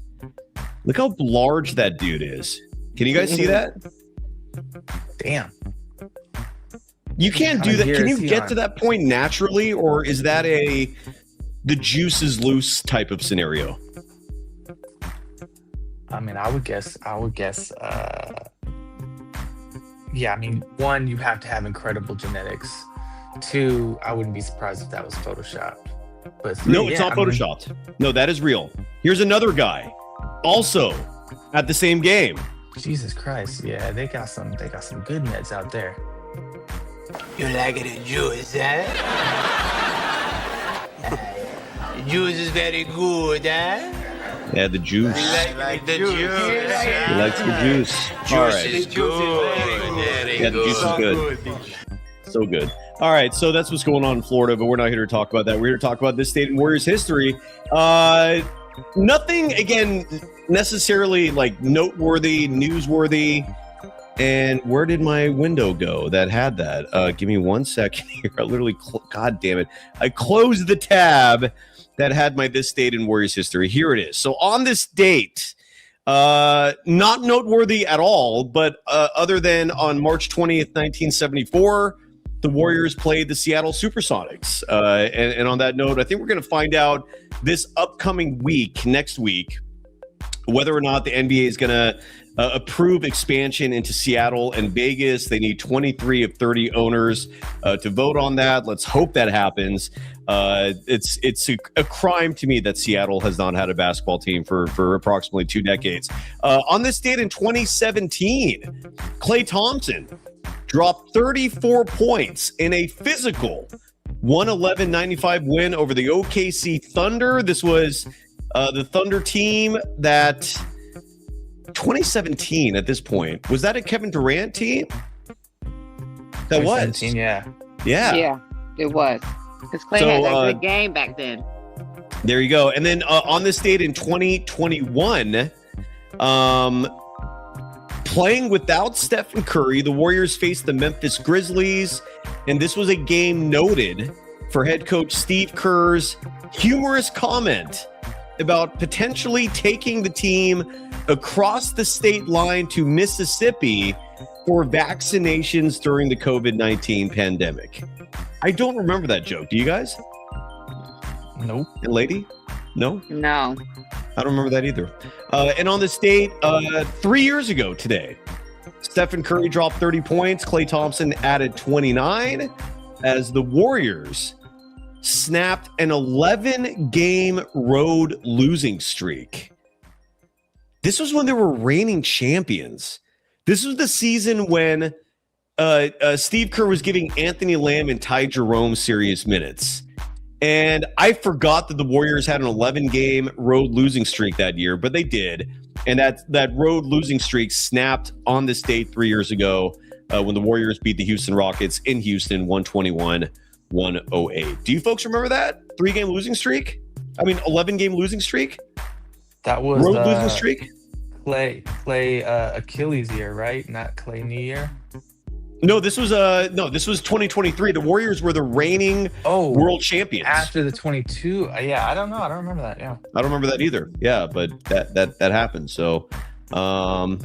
Look how large that dude is. Can you guys see that? Damn. You can't do that. Can you get to that point naturally, or is that the juice is loose type of scenario? I mean, I would guess yeah, I mean, one, you have to have incredible genetics. Two, I wouldn't be surprised if that was photoshopped. But three, no, it's not photoshopped. No, that is real. Here's another guy, also at the same game. Jesus Christ! Yeah, they got some good nets out there. You like it in juice, eh? Juice is very good, eh? Yeah, the juice. You like the juice. He likes the juice. All right. Juice is good. Yeah, the juice is good. So good. All right, so that's what's going on in Florida, but we're not here to talk about that. We're here to talk about this state in Warriors history. Nothing, again, necessarily like noteworthy, newsworthy. And where did my window go that had that? Give me 1 second here. I literally, God damn it. I closed the tab that had my this date in Warriors history. Here it is. So on this date, not noteworthy at all, but other than on March 20th, 1974, the Warriors played the Seattle Supersonics. And on that note, I think we're going to find out this upcoming week, next week, whether or not the NBA is going to approve expansion into Seattle and Vegas. They need 23 of 30 owners to vote on that. Let's hope that happens. It's a crime to me that Seattle has not had a basketball team for approximately 2 decades. On this date in 2017, Klay Thompson dropped 34 points in a physical 111-95 win over the OKC Thunder. This was the Thunder team that 2017 at this point. Was that a Kevin Durant team? That was. Yeah. Yeah, it was. Because Clay had that good game back then. There you go. And then on this date in 2021, playing without Steph and Curry, the Warriors faced the Memphis Grizzlies. And this was a game noted for head coach Steve Kerr's humorous comment about potentially taking the team across the state line to Mississippi for vaccinations during the COVID-19 pandemic. I don't remember that joke. Do you guys? Nope. And lady? No? No. I don't remember that either. And on this date, 3 years ago today, Stephen Curry dropped 30 points. Klay Thompson added 29 as the Warriors snapped an 11-game road losing streak. This was when they were reigning champions. This was the season when Steve Kerr was giving Anthony Lamb and Ty Jerome serious minutes. And I forgot that the Warriors had an 11-game road losing streak that year, but they did. And that road losing streak snapped on this date 3 years ago when the Warriors beat the Houston Rockets in Houston 121-108. Do you folks remember that 3-game losing streak? 11-game losing streak? That was road losing streak? Clay Achilles year, right? Not Clay knee year. No, this was 2023. The Warriors were the reigning world champions. After the 22. Yeah, I don't know. I don't remember that. Yeah. I don't remember that either. Yeah, but that happened. So and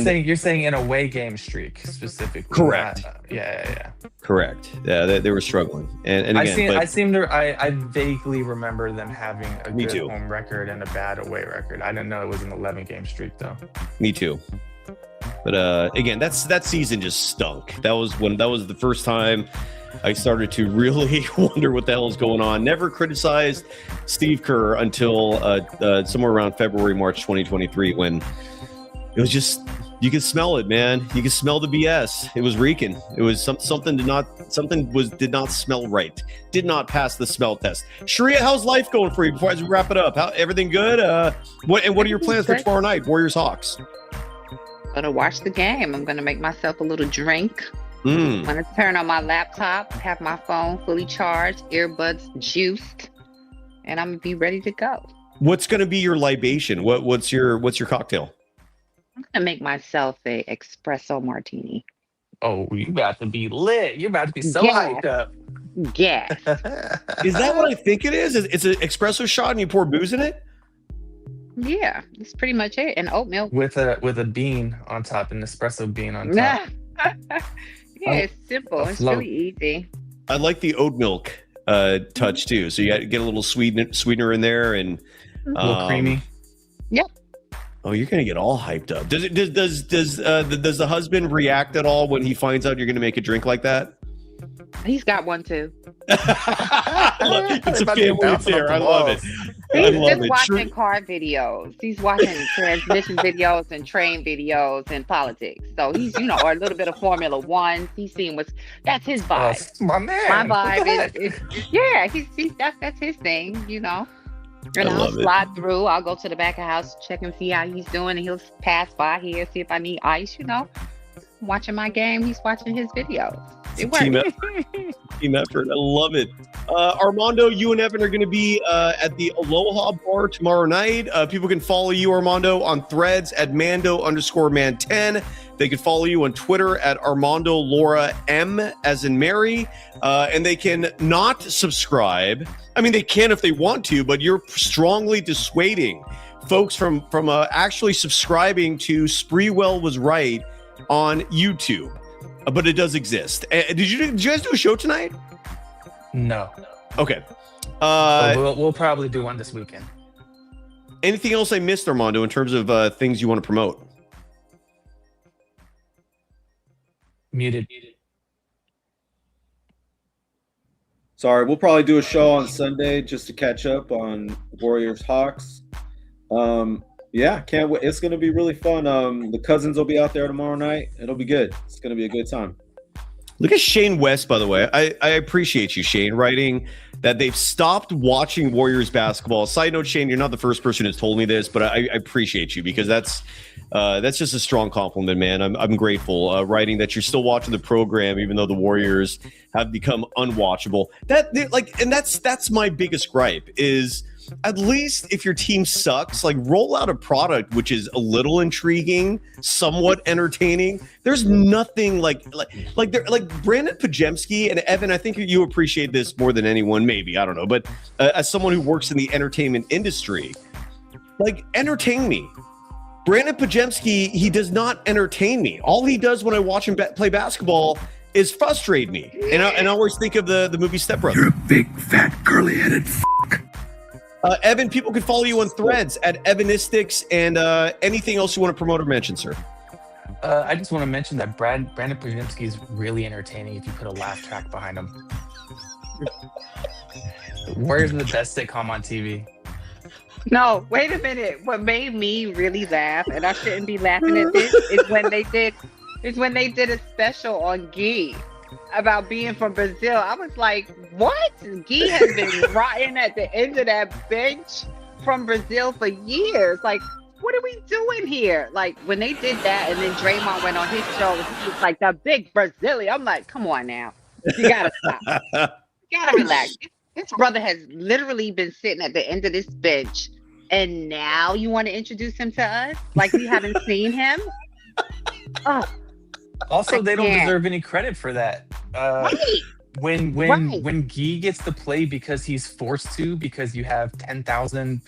but you're saying in a away game streak specifically. Correct. Yeah. Correct. Yeah, they were struggling. And again, I vaguely remember them having a good home record and a bad away record. I didn't know it was an 11-game streak though. Me too. But again, that season just stunk. That was the first time I started to really wonder what the hell is going on. Never criticized Steve Kerr until somewhere around February, March 2023, when it was just, you could smell it, man. You could smell the BS. It was reeking. It was something did not smell right. Did not pass the smell test. Sharia, how's life going for you before we wrap it up? Everything good? What are your plans for tomorrow night? Warriors Hawks. Gonna watch the game. I'm gonna make myself a little drink. I'm gonna turn on my laptop, have my phone fully charged, earbuds juiced, and I'm gonna be ready to go. What's gonna be your libation? What's your cocktail? I'm gonna make myself a espresso martini. Oh, you about to be lit. You're about to be so hyped up. Yeah. Is that what I think it is? It's an espresso shot and you pour booze in it? Yeah, that's pretty much it. And oat milk with a bean on top, an espresso bean on top. Yeah, it's simple. It's really easy. I like the oat milk touch too. So you got to get a little sweetener in there and a little creamy. Yep. Oh, you're gonna get all hyped up. Does the husband react at all when he finds out you're gonna make a drink like that? He's got one too. It's a family affair. I love it. He's just watching car videos. He's watching transmission videos and train videos and politics. So he's, or a little bit of Formula One. He's seeing that's his vibe. My man. My vibe is that's his thing, And I'll slide through. I'll go to the back of the house, check and see how he's doing, and he'll pass by here, see if I need ice. Watching my game, he's watching his videos. It works. Team effort. I love it. Armando, you and Evan are going to be at the Aloha Bar tomorrow night. People can follow you, Armando, on Threads at Mando_man10. They can follow you on Twitter at Armando Lara M as in Mary. And they can not subscribe. I mean, they can if they want to, but you're strongly dissuading folks from actually subscribing to Spreewell Was Right on YouTube. But it does exist. Did you guys do a show tonight? No. Okay. We'll probably do one this weekend. Anything else I missed, Armando, in terms of things you want to promote? Muted. Sorry, we'll probably do a show on Sunday just to catch up on Warriors Hawks. Yeah, can't wait. It's going to be really fun. The cousins will be out there tomorrow night. It'll be good. It's going to be a good time. Look at Shane West, by the way. I appreciate you, Shane, writing that they've stopped watching Warriors basketball. Side note, Shane, you're not the first person who's told me this, but I appreciate you because that's just a strong compliment, man. I'm grateful. Writing that you're still watching the program, even though the Warriors have become unwatchable. That's my biggest gripe is, at least if your team sucks, like roll out a product which is a little intriguing, somewhat entertaining. There's nothing like Brandon Podziemski and Evan. I think you appreciate this more than anyone, maybe, I don't know. But as someone who works in the entertainment industry, like, entertain me. Brandon Podziemski, he does not entertain me. All he does when I watch him play basketball is frustrate me. And I always think of the movie Step Brothers. You're a big, fat, curly-headed fuck. Evan, people can follow you on Threads at Evanistics, and anything else you want to promote or mention, sir? I just want to mention that Brandon Podziemski is really entertaining if you put a laugh track behind him. Warriors are the best sitcom on TV. No, wait a minute. What made me really laugh, and I shouldn't be laughing at this, is when they did a special on Guy about being from Brazil. I was like, what? Guy has been rotting at the end of that bench from Brazil for years. Like, what are we doing here? Like, when they did that, and then Draymond went on his show, he was like, the big Brazilian. I'm like, come on now. You gotta stop. You gotta relax. This brother has literally been sitting at the end of this bench, and now you want to introduce him to us like we haven't seen him? Oh. Also, they don't deserve any credit for that. When Guy gets to play because he's forced to, because you have 10,000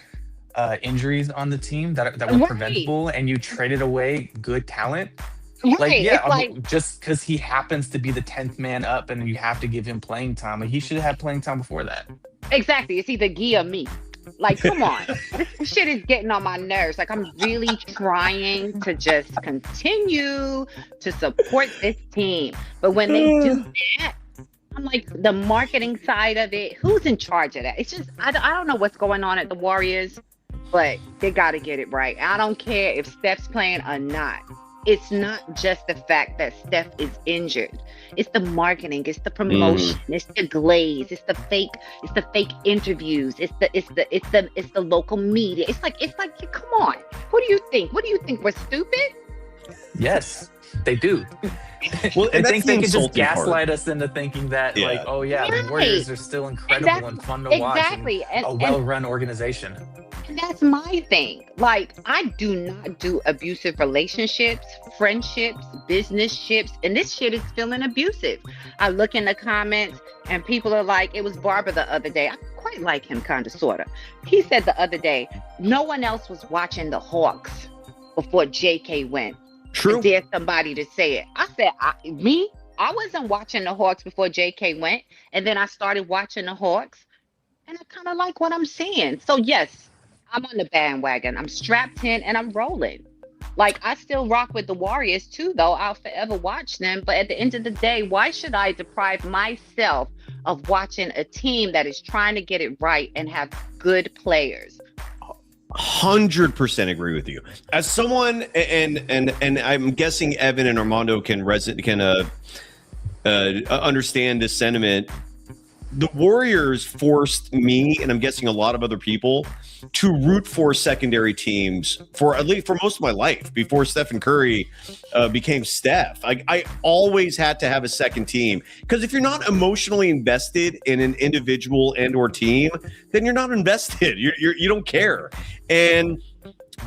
injuries on the team that were preventable, and you traded away good talent. Just because he happens to be the 10th man up, and you have to give him playing time. Like, he should have had playing time before that. Exactly. It's either Guy or me. Like, come on. This shit is getting on my nerves. Like, I'm really trying to just continue to support this team. But when they do that, I'm like, the marketing side of it, who's in charge of that? It's just, I don't know what's going on at the Warriors, but they got to get it right. I don't care if Steph's playing or not. It's not just the fact that Steph is injured. It's the marketing, it's the promotion, it's the glaze, it's the fake interviews, it's the local media. It's like, come on. Who do you think? What do you think? We're stupid? Yes, they do. Well, they think they can just insulting gaslight us into thinking that, like, oh yeah, the Warriors are still incredible and fun to watch. Exactly. And a well-run organization. And that's my thing. Like, I do not do abusive relationships, friendships, business ships, and this shit is feeling abusive. I look in the comments and people are like, it was Barber the other day. I quite like him, kind of, sort of. He said the other day, no one else was watching the Hawks before JK went. True. And there's somebody to say it. I said, I wasn't watching the Hawks before JK went. And then I started watching the Hawks, and I kind of like what I'm seeing. So yes, I'm on the bandwagon. I'm strapped in and I'm rolling. Like, I still rock with the Warriors too, though. I'll forever watch them. But at the end of the day, why should I deprive myself of watching a team that is trying to get it right and have good players? 100% agree with you. As someone, and I'm guessing Evan and Armando can understand this sentiment. The Warriors forced me, and I'm guessing a lot of other people, to root for secondary teams for at least for most of my life before Stephen Curry became Steph. I always had to have a second team, because if you're not emotionally invested in an individual and or team, then you're not invested. You don't care. And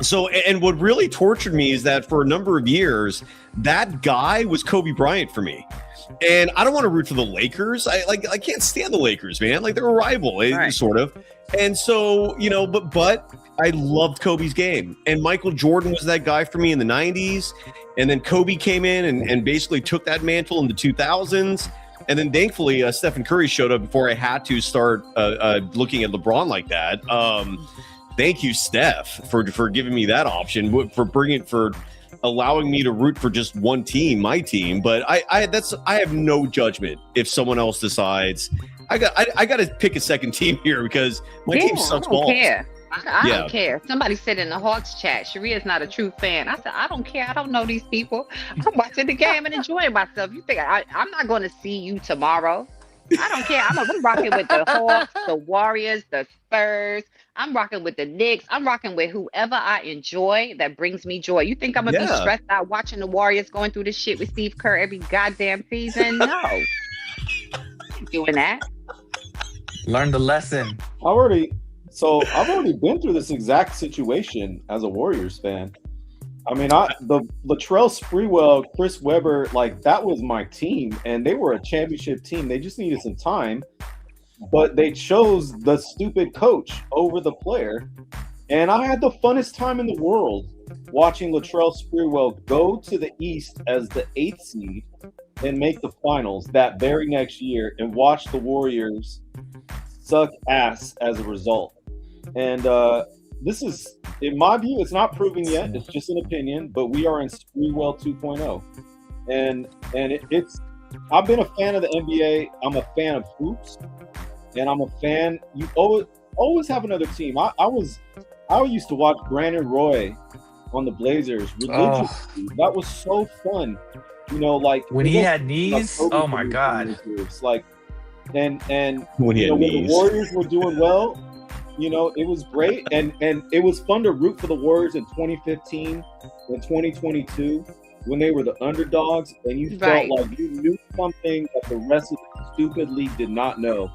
so, and what really tortured me is that for a number of years, that guy was Kobe Bryant for me. And I don't want to root for the Lakers. I can't stand the Lakers, man. Like, they're a rival, sort of. And so, but I loved Kobe's game. And Michael Jordan was that guy for me in the 90s. And then Kobe came in and basically took that mantle in the 2000s. And then thankfully, Stephen Curry showed up before I had to start looking at LeBron like that. Thank you, Steph, for giving me that option, for allowing me to root for just one team, my team. But I have no judgment if someone else decides I got to pick a second team here because my team sucks balls. I don't care. Somebody said in the Hawks chat, Sharia's not a true fan. I said, I don't care. I don't know these people. I'm watching the game and enjoying myself. You think I'm not going to see you tomorrow? I don't care. I'm rocking with the Hawks, the Warriors, the Spurs. I'm rocking with the Knicks. I'm rocking with whoever I enjoy that brings me joy. You think I'm going to be stressed out watching the Warriors going through this shit with Steve Kerr every goddamn season? No. I ain't doing that. Learn the lesson. I've already been through this exact situation as a Warriors fan. I mean, the Latrell Sprewell, Chris Webber, like that was my team, and they were a championship team. They just needed some time, but they chose the stupid coach over the player. And I had the funnest time in the world watching Latrell Sprewell go to the East as the 8th seed and make the finals that very next year, and watch the Warriors suck ass as a result. And this is, in my view, it's not proven yet. It's just an opinion, but we are in Sprewell 2.0. And it's I've been a fan of the NBA. I'm a fan of hoops, and I'm a fan. You always have another team. I used to watch Brandon Roy on the Blazers religiously. That was so fun. You know, like when he had knees. Oh my God! Like, and when the Warriors were doing well, you know, it was great, and it was fun to root for the Warriors in 2015 and 2022 when they were the underdogs, and you felt like you knew something that the rest of the stupid league did not know.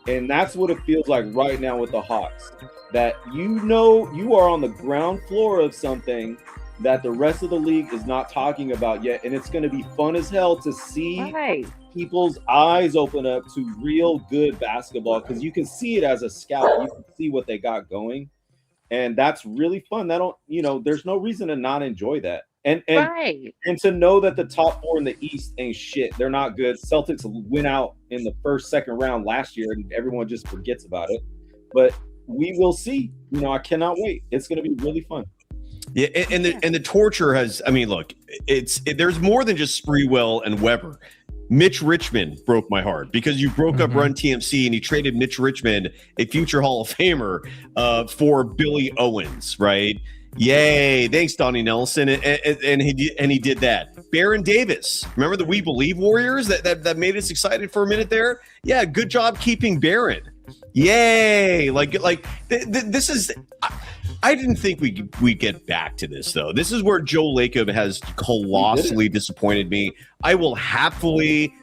And that's what it feels like right now with the Hawks, that you know you are on the ground floor of something that the rest of the league is not talking about yet, and it's going to be fun as hell to see people's eyes open up to real good basketball, because you can see it as a scout. You can see what they got going, and that's really fun. There's no reason to not enjoy that. And to know that the top 4 in the East ain't shit. They're not good. Celtics went out in the second round last year, and everyone just forgets about it. But we will see. You know, I cannot wait. It's going to be really fun. Yeah, and the torture has. I mean, look, there's more than just Sprewell and Webber. Mitch Richmond broke my heart, because you broke up Run TMC and you traded Mitch Richmond, a future Hall of Famer, for Billy Owens, right? Yay! Thanks, Donnie Nelson, and he did that. Baron Davis, remember the We Believe Warriors that made us excited for a minute there? Yeah, good job keeping Baron. Yay! This is. I didn't think we get back to this, though. This is where Joe Lacob has colossally disappointed me. I will happily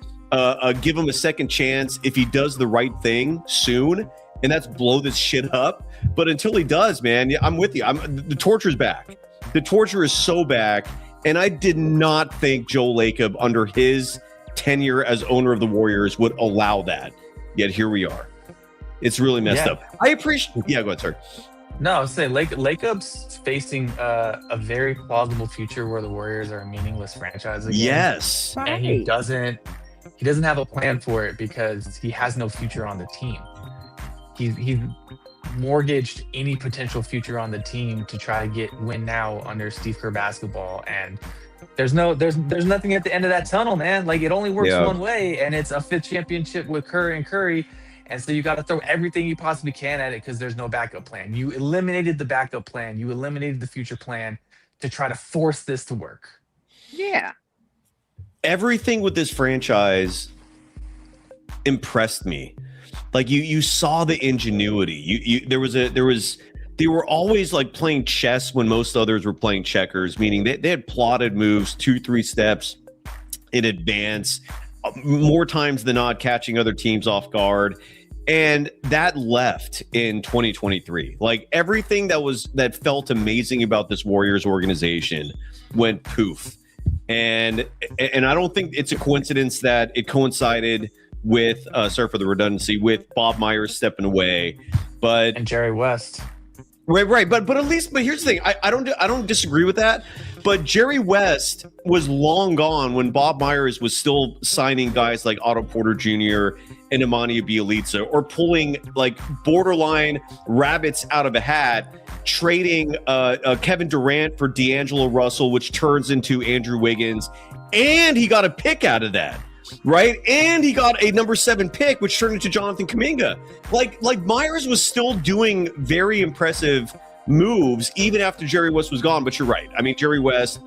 give him a second chance if he does the right thing soon, and that's blow this shit up. But until he does, man, I'm with you. The torture's back. The torture is so back, and I did not think Joe Lacob, under his tenure as owner of the Warriors, would allow that. Yet here we are. It's really messed up. I appreciate. Yeah, go ahead, sir. No, I was saying Lacob's facing a very plausible future where the Warriors are a meaningless franchise again. Yes. And he doesn't have a plan for it because he has no future on the team. He's mortgaged any potential future on the team to try to win now under Steve Kerr basketball. And there's nothing at the end of that tunnel, man. Like, it only works one way, and it's a 5th championship with Kerr and Curry. And so you got to throw everything you possibly can at it, because there's no backup plan. You eliminated the backup plan. You eliminated the future plan to try to force this to work. Yeah. Everything with this franchise impressed me. Like, you saw the ingenuity. They were always like playing chess when most others were playing checkers, meaning they had plotted moves 2-3 steps in advance, more times than not catching other teams off guard. And that left in 2023. Like, everything that felt amazing about this Warriors organization went poof. And I don't think it's a coincidence that it coincided with, sorry for the redundancy, with Bob Myers stepping away, and Jerry West. Right. But here's the thing. I don't disagree with that. But Jerry West was long gone when Bob Myers was still signing guys like Otto Porter Jr. and Imani Bjelica, or pulling like borderline rabbits out of a hat, trading Kevin Durant for D'Angelo Russell, which turns into Andrew Wiggins, and he got a pick out of that. right? And he got a number 7 pick, which turned into Jonathan Kuminga. Like Myers was still doing very impressive moves even after Jerry West was gone. But you're right. I mean, Jerry West,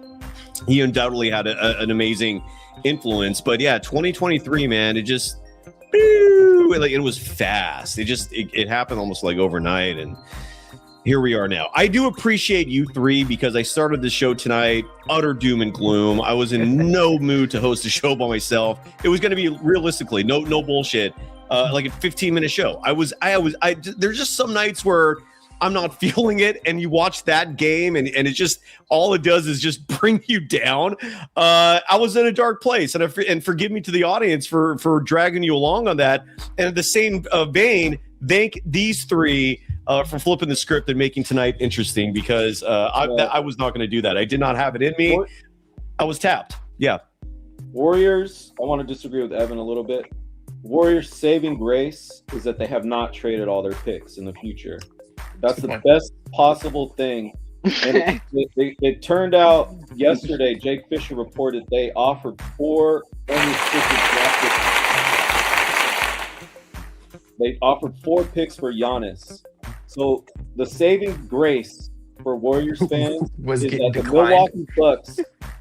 he undoubtedly had an amazing influence. But yeah, 2023, man, it just it was fast. It happened almost like overnight, and here we are now. I do appreciate you three because I started the show tonight utter doom and gloom. I was in no mood to host a show by myself. It was going to be realistically no bullshit, like a 15-minute show. There's just some nights where I'm not feeling it, and you watch that game, and it just all it does is just bring you down. I was in a dark place, and forgive me to the audience for dragging you along on that. And in the same vein, thank these three for flipping the script and making tonight interesting, because I was not going to do that. I did not have it in me. I was tapped. Yeah. Warriors, I want to disagree with Evan a little bit. Warriors' saving grace is that they have not traded all their picks in the future. That's the best possible thing. And it turned out yesterday, Jake Fisher reported they offered 4 unrestricted draft picks. They offered 4 picks for Giannis. So the saving grace for Warriors fans is that the Milwaukee Bucks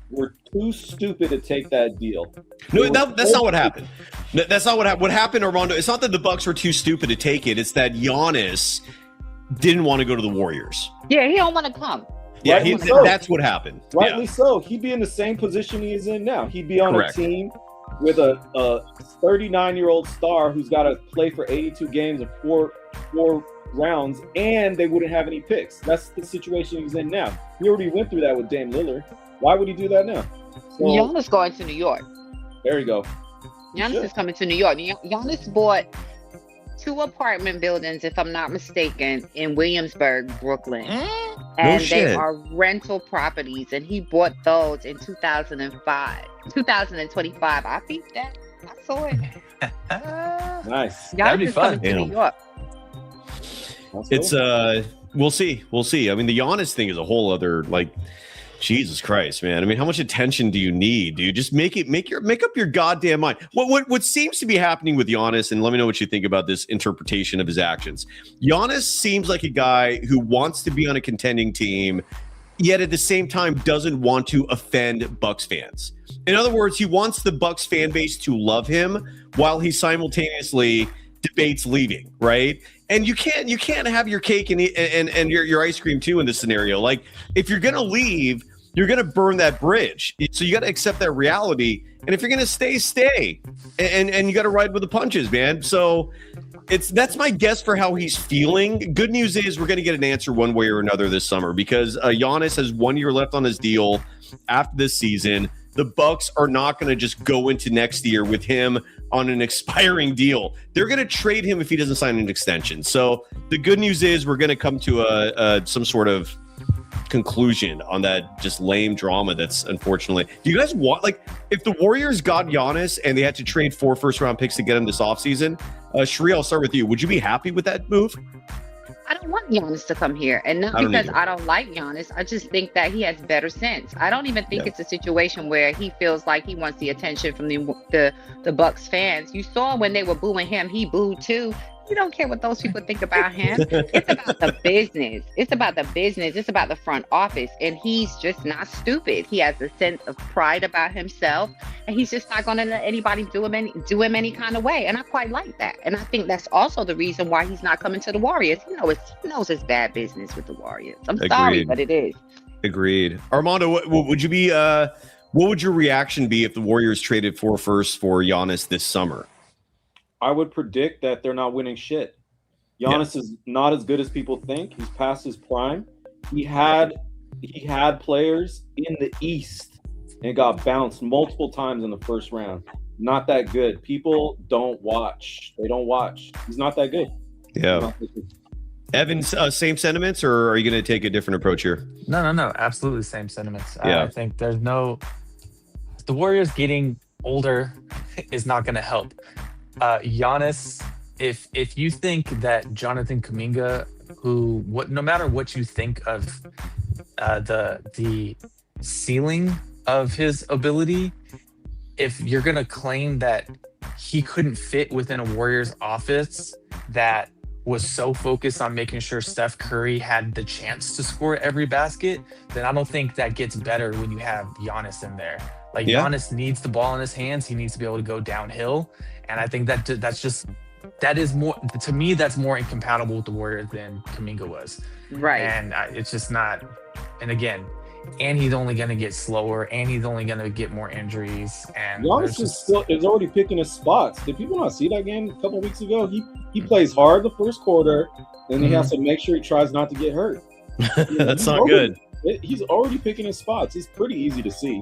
were too stupid to take that deal. No, that's not what happened. That's not what happened. What happened, Armando? It's not that the Bucks were too stupid to take it. It's that Giannis didn't want to go to the Warriors. Yeah, he don't want to come. Yeah, that's what happened. Rightly so. He'd be in the same position he is in now. He'd be on a team with a 39-year-old star who's got to play for 82 games and four rounds, and they wouldn't have any picks. That's the situation he's in now. He already went through that with Dame Lillard. Why would he do that now? So, Giannis going to New York. There you go. Giannis is coming to New York. Giannis bought 2 apartment buildings, if I'm not mistaken, in Williamsburg, Brooklyn. And they are rental properties, and he bought those in 2025. I beat that. I saw it. Nice. That'd be fun. To New York. It's we'll see. I mean, the Giannis thing is a whole other, like, Jesus Christ, man. I mean, how much attention do you need, dude? Just make up your goddamn mind. What seems to be happening with Giannis, and let me know what you think about this interpretation of his actions. Giannis seems like a guy who wants to be on a contending team, yet at the same time doesn't want to offend Bucks fans. In other words, he wants the Bucks fan base to love him while he simultaneously debates leaving, right? And you can't have your cake and your ice cream too in this scenario. Like, if you're gonna leave, you're gonna burn that bridge. So you got to accept that reality. And if you're gonna stay, and you got to ride with the punches, man. So that's my guess for how he's feeling. Good news is we're gonna get an answer one way or another this summer, because Giannis has 1 year left on his deal after this season. The Bucks are not going to just go into next year with him on an expiring deal. They're going to trade him if he doesn't sign an extension. So the good news is we're going to come to some sort of conclusion on that just lame drama that's unfortunately. Do you guys want, like, if the Warriors got Giannis and they had to trade 4 first-round picks to get him this offseason, Sharia, I'll start with you. Would you be happy with that move? I don't want Giannis to come here, and not because I don't like Giannis. I just think that he has better sense. I don't even think it's a situation where he feels like he wants the attention from the Bucks fans. You saw when they were booing him, he booed too. You don't care what those people think about him. It's about the business. It's about the business. It's about the front office. And he's just not stupid. He has a sense of pride about himself, and he's just not going to let anybody do him any kind of way. And I quite like that. And I think that's also the reason why he's not coming to the Warriors. He knows it's bad business with the Warriors. I'm sorry, but it is. Agreed. Armando, what would you be? What would your reaction be if the Warriors traded 4 firsts for Giannis this summer? I would predict that they're not winning shit. Giannis is not as good as people think. He's past his prime. He had players in the East and got bounced multiple times in the first round. Not that good. People don't watch. They don't watch. He's not that good. Yeah. Evan, same sentiments, or are you going to take a different approach here? No. Absolutely same sentiments. Yeah. I think the Warriors getting older is not going to help. Giannis, if you think that Jonathan Kuminga, no matter what you think of the ceiling of his ability, if you're gonna claim that he couldn't fit within a Warriors office that was so focused on making sure Steph Curry had the chance to score every basket, then I don't think that gets better when you have Giannis in there. Like Giannis needs the ball in his hands. He needs to be able to go downhill. And I think that is more, to me, that's more incompatible with the Warriors than Kuminga was. Right. And it's just not, and again, and he's only going to get slower, and he's only going to get more injuries. And Giannis is already picking his spots. Did people not see that game a couple weeks ago? He plays hard the first quarter, and he has to make sure he tries not to get hurt. That's not good. He's already picking his spots. It's pretty easy to see.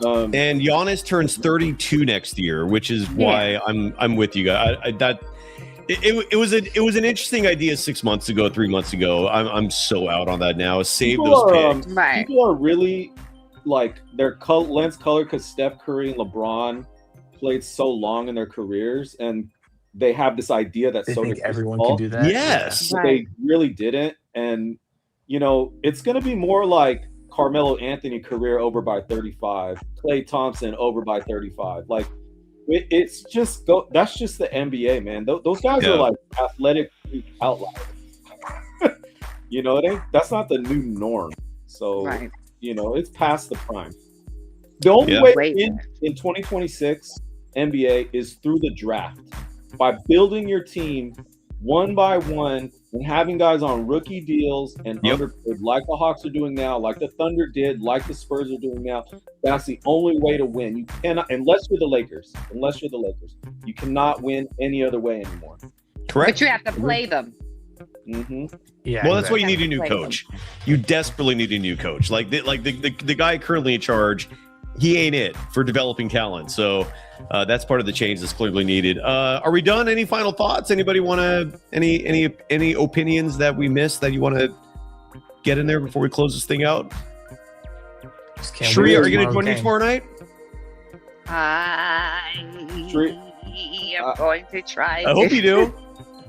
And Giannis turns 32 next year, which is why I'm with you guys. It was an interesting idea 6 months ago, 3 months ago. I'm so out on that now. Save those picks. People are really like their lens color because Steph Curry and LeBron played so long in their careers, and they have this idea that they so think does everyone baseball. can do that. Yes, they really didn't, and it's going to be more like Carmelo Anthony career over by 35, Klay Thompson over by 35. Like it's just that's just the NBA, man. Those guys are like athletic outliers. That's not the new norm. So it's past the prime. The only way in 2026 NBA is through the draft, by building your team one by one and having guys on rookie deals and underpaid, like the Hawks are doing now, like the Thunder did, like the Spurs are doing now. That's the only way to win. You cannot, unless you're the Lakers, you cannot win any other way anymore. Correct. But you have to play them. Mm-hmm. Yeah. Well, that's why you need a new coach. You desperately need a new coach. Like the guy currently in charge, he ain't it for developing talent. So that's part of the change that's clearly needed. Are we done? Any final thoughts? Anybody want to any opinions that we missed that you want to get in there before we close this thing out? Sharia, are you going to join me tomorrow night? I'm going to try. I hope you do.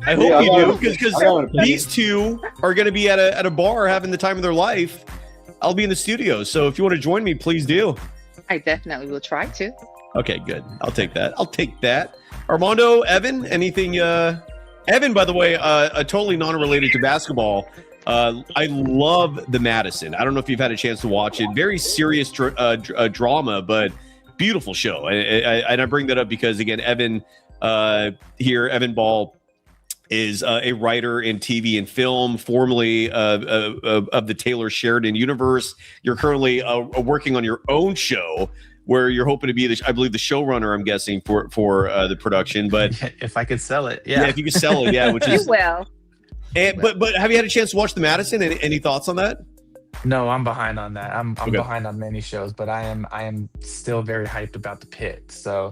I hope you do, because these two are going to be at a bar having the time of their life. I'll be in the studio, so if you want to join me, please do. I definitely will try to. Okay, good. I'll take that. Armando, Evan, anything? Evan, by the way, totally non-related to basketball. I love the Madison. I don't know if you've had a chance to watch it. Very serious drama, but beautiful show. And I bring that up because, again, Evan Evan Ball, is a writer in TV and film, formerly of the Taylor Sheridan universe. You're currently working on your own show where you're hoping to be, the showrunner, I'm guessing, for the production. But if I could sell it, if you could sell it, which is you will. But have you had a chance to watch the Madison? Any thoughts on that? No, I'm behind on that. I'm behind on many shows, but I am still very hyped about the Pit. So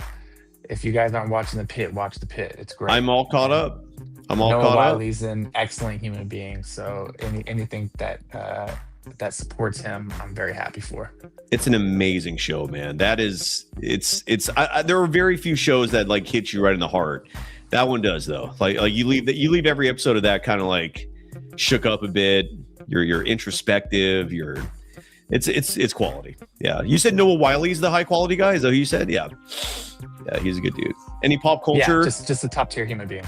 if you guys aren't watching the Pit, watch the Pit. It's great. I'm all caught up. Noah Wiley's an excellent human being, so anything that supports him, I'm very happy for. It's an amazing show, man. That is, there are very few shows that like hit you right in the heart. That one does, though. Like you leave every episode of that kind of like shook up a bit. You're introspective. It's quality. Yeah, you said Noah Wiley's the high quality guy. Is that who you said? Yeah, he's a good dude. Any pop culture? Yeah, just a top tier human being.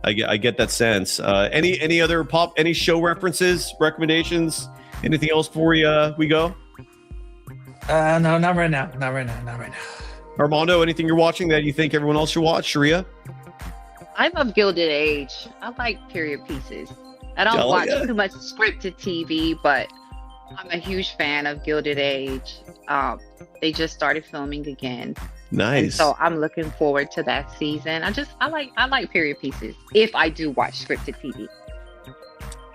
I get that sense. Any other any show references, recommendations, anything else before we go? No, not right now. Armando, anything you're watching that you think everyone else should watch? Sharia? I love Gilded Age. I like period pieces. I don't watch too much scripted TV, but I'm a huge fan of Gilded Age. They just started filming again. Nice. And so I'm looking forward to that season. I like period pieces if I do watch scripted TV.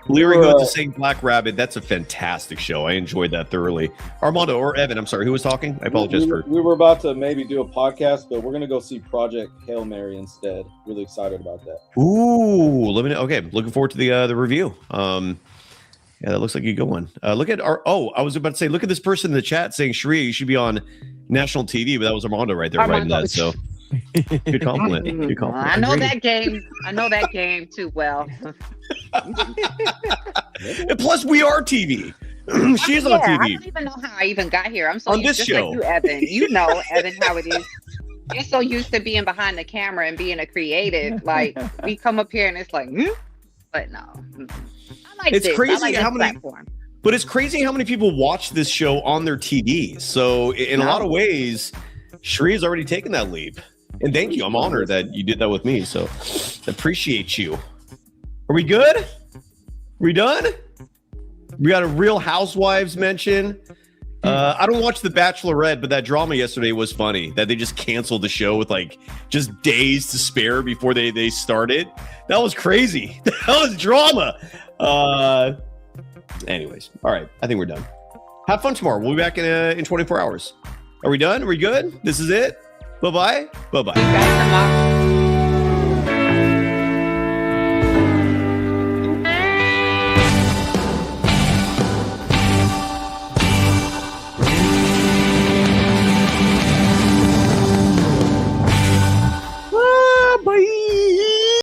Leary goes to saying Black Rabbit. That's a fantastic show. I enjoyed that thoroughly. Armando or Evan, I'm sorry, who was talking? I apologize we were about to maybe do a podcast, but we're gonna go see Project Hail Mary instead. Really excited about that. Ooh, okay. Looking forward to the review. Yeah, that looks like a good one. Look at I was about to say, look at this person in the chat saying, Sharia, you should be on national TV, but that was Armando right there writing that. So good compliment. Good compliment. I know that game. I know that game too well. And plus, we are TV. She's on I TV don't even know how I even got here. I'm so on used, this just show. like you, Evan. You know, Evan, how it is. You're so used to being behind the camera and being a creative. Like we come up here and it's like, but no. I like It's this. crazy I like how this many. platform. But it's crazy how many people watch this show on their TVs. So in a lot of ways, Sharia's already taken that leap. And thank you. I'm honored that you did that with me. So appreciate you. Are we good? Are we done? We got a Real Housewives mention. I don't watch The Bachelorette, but that drama yesterday was funny. That they just canceled the show with like just days to spare before they started. That was crazy. That was drama. Anyways, all right. I think we're done. Have fun tomorrow. We'll be back in 24 hours. Are we done? Are we good? This is it? Bye-bye. Bye-bye.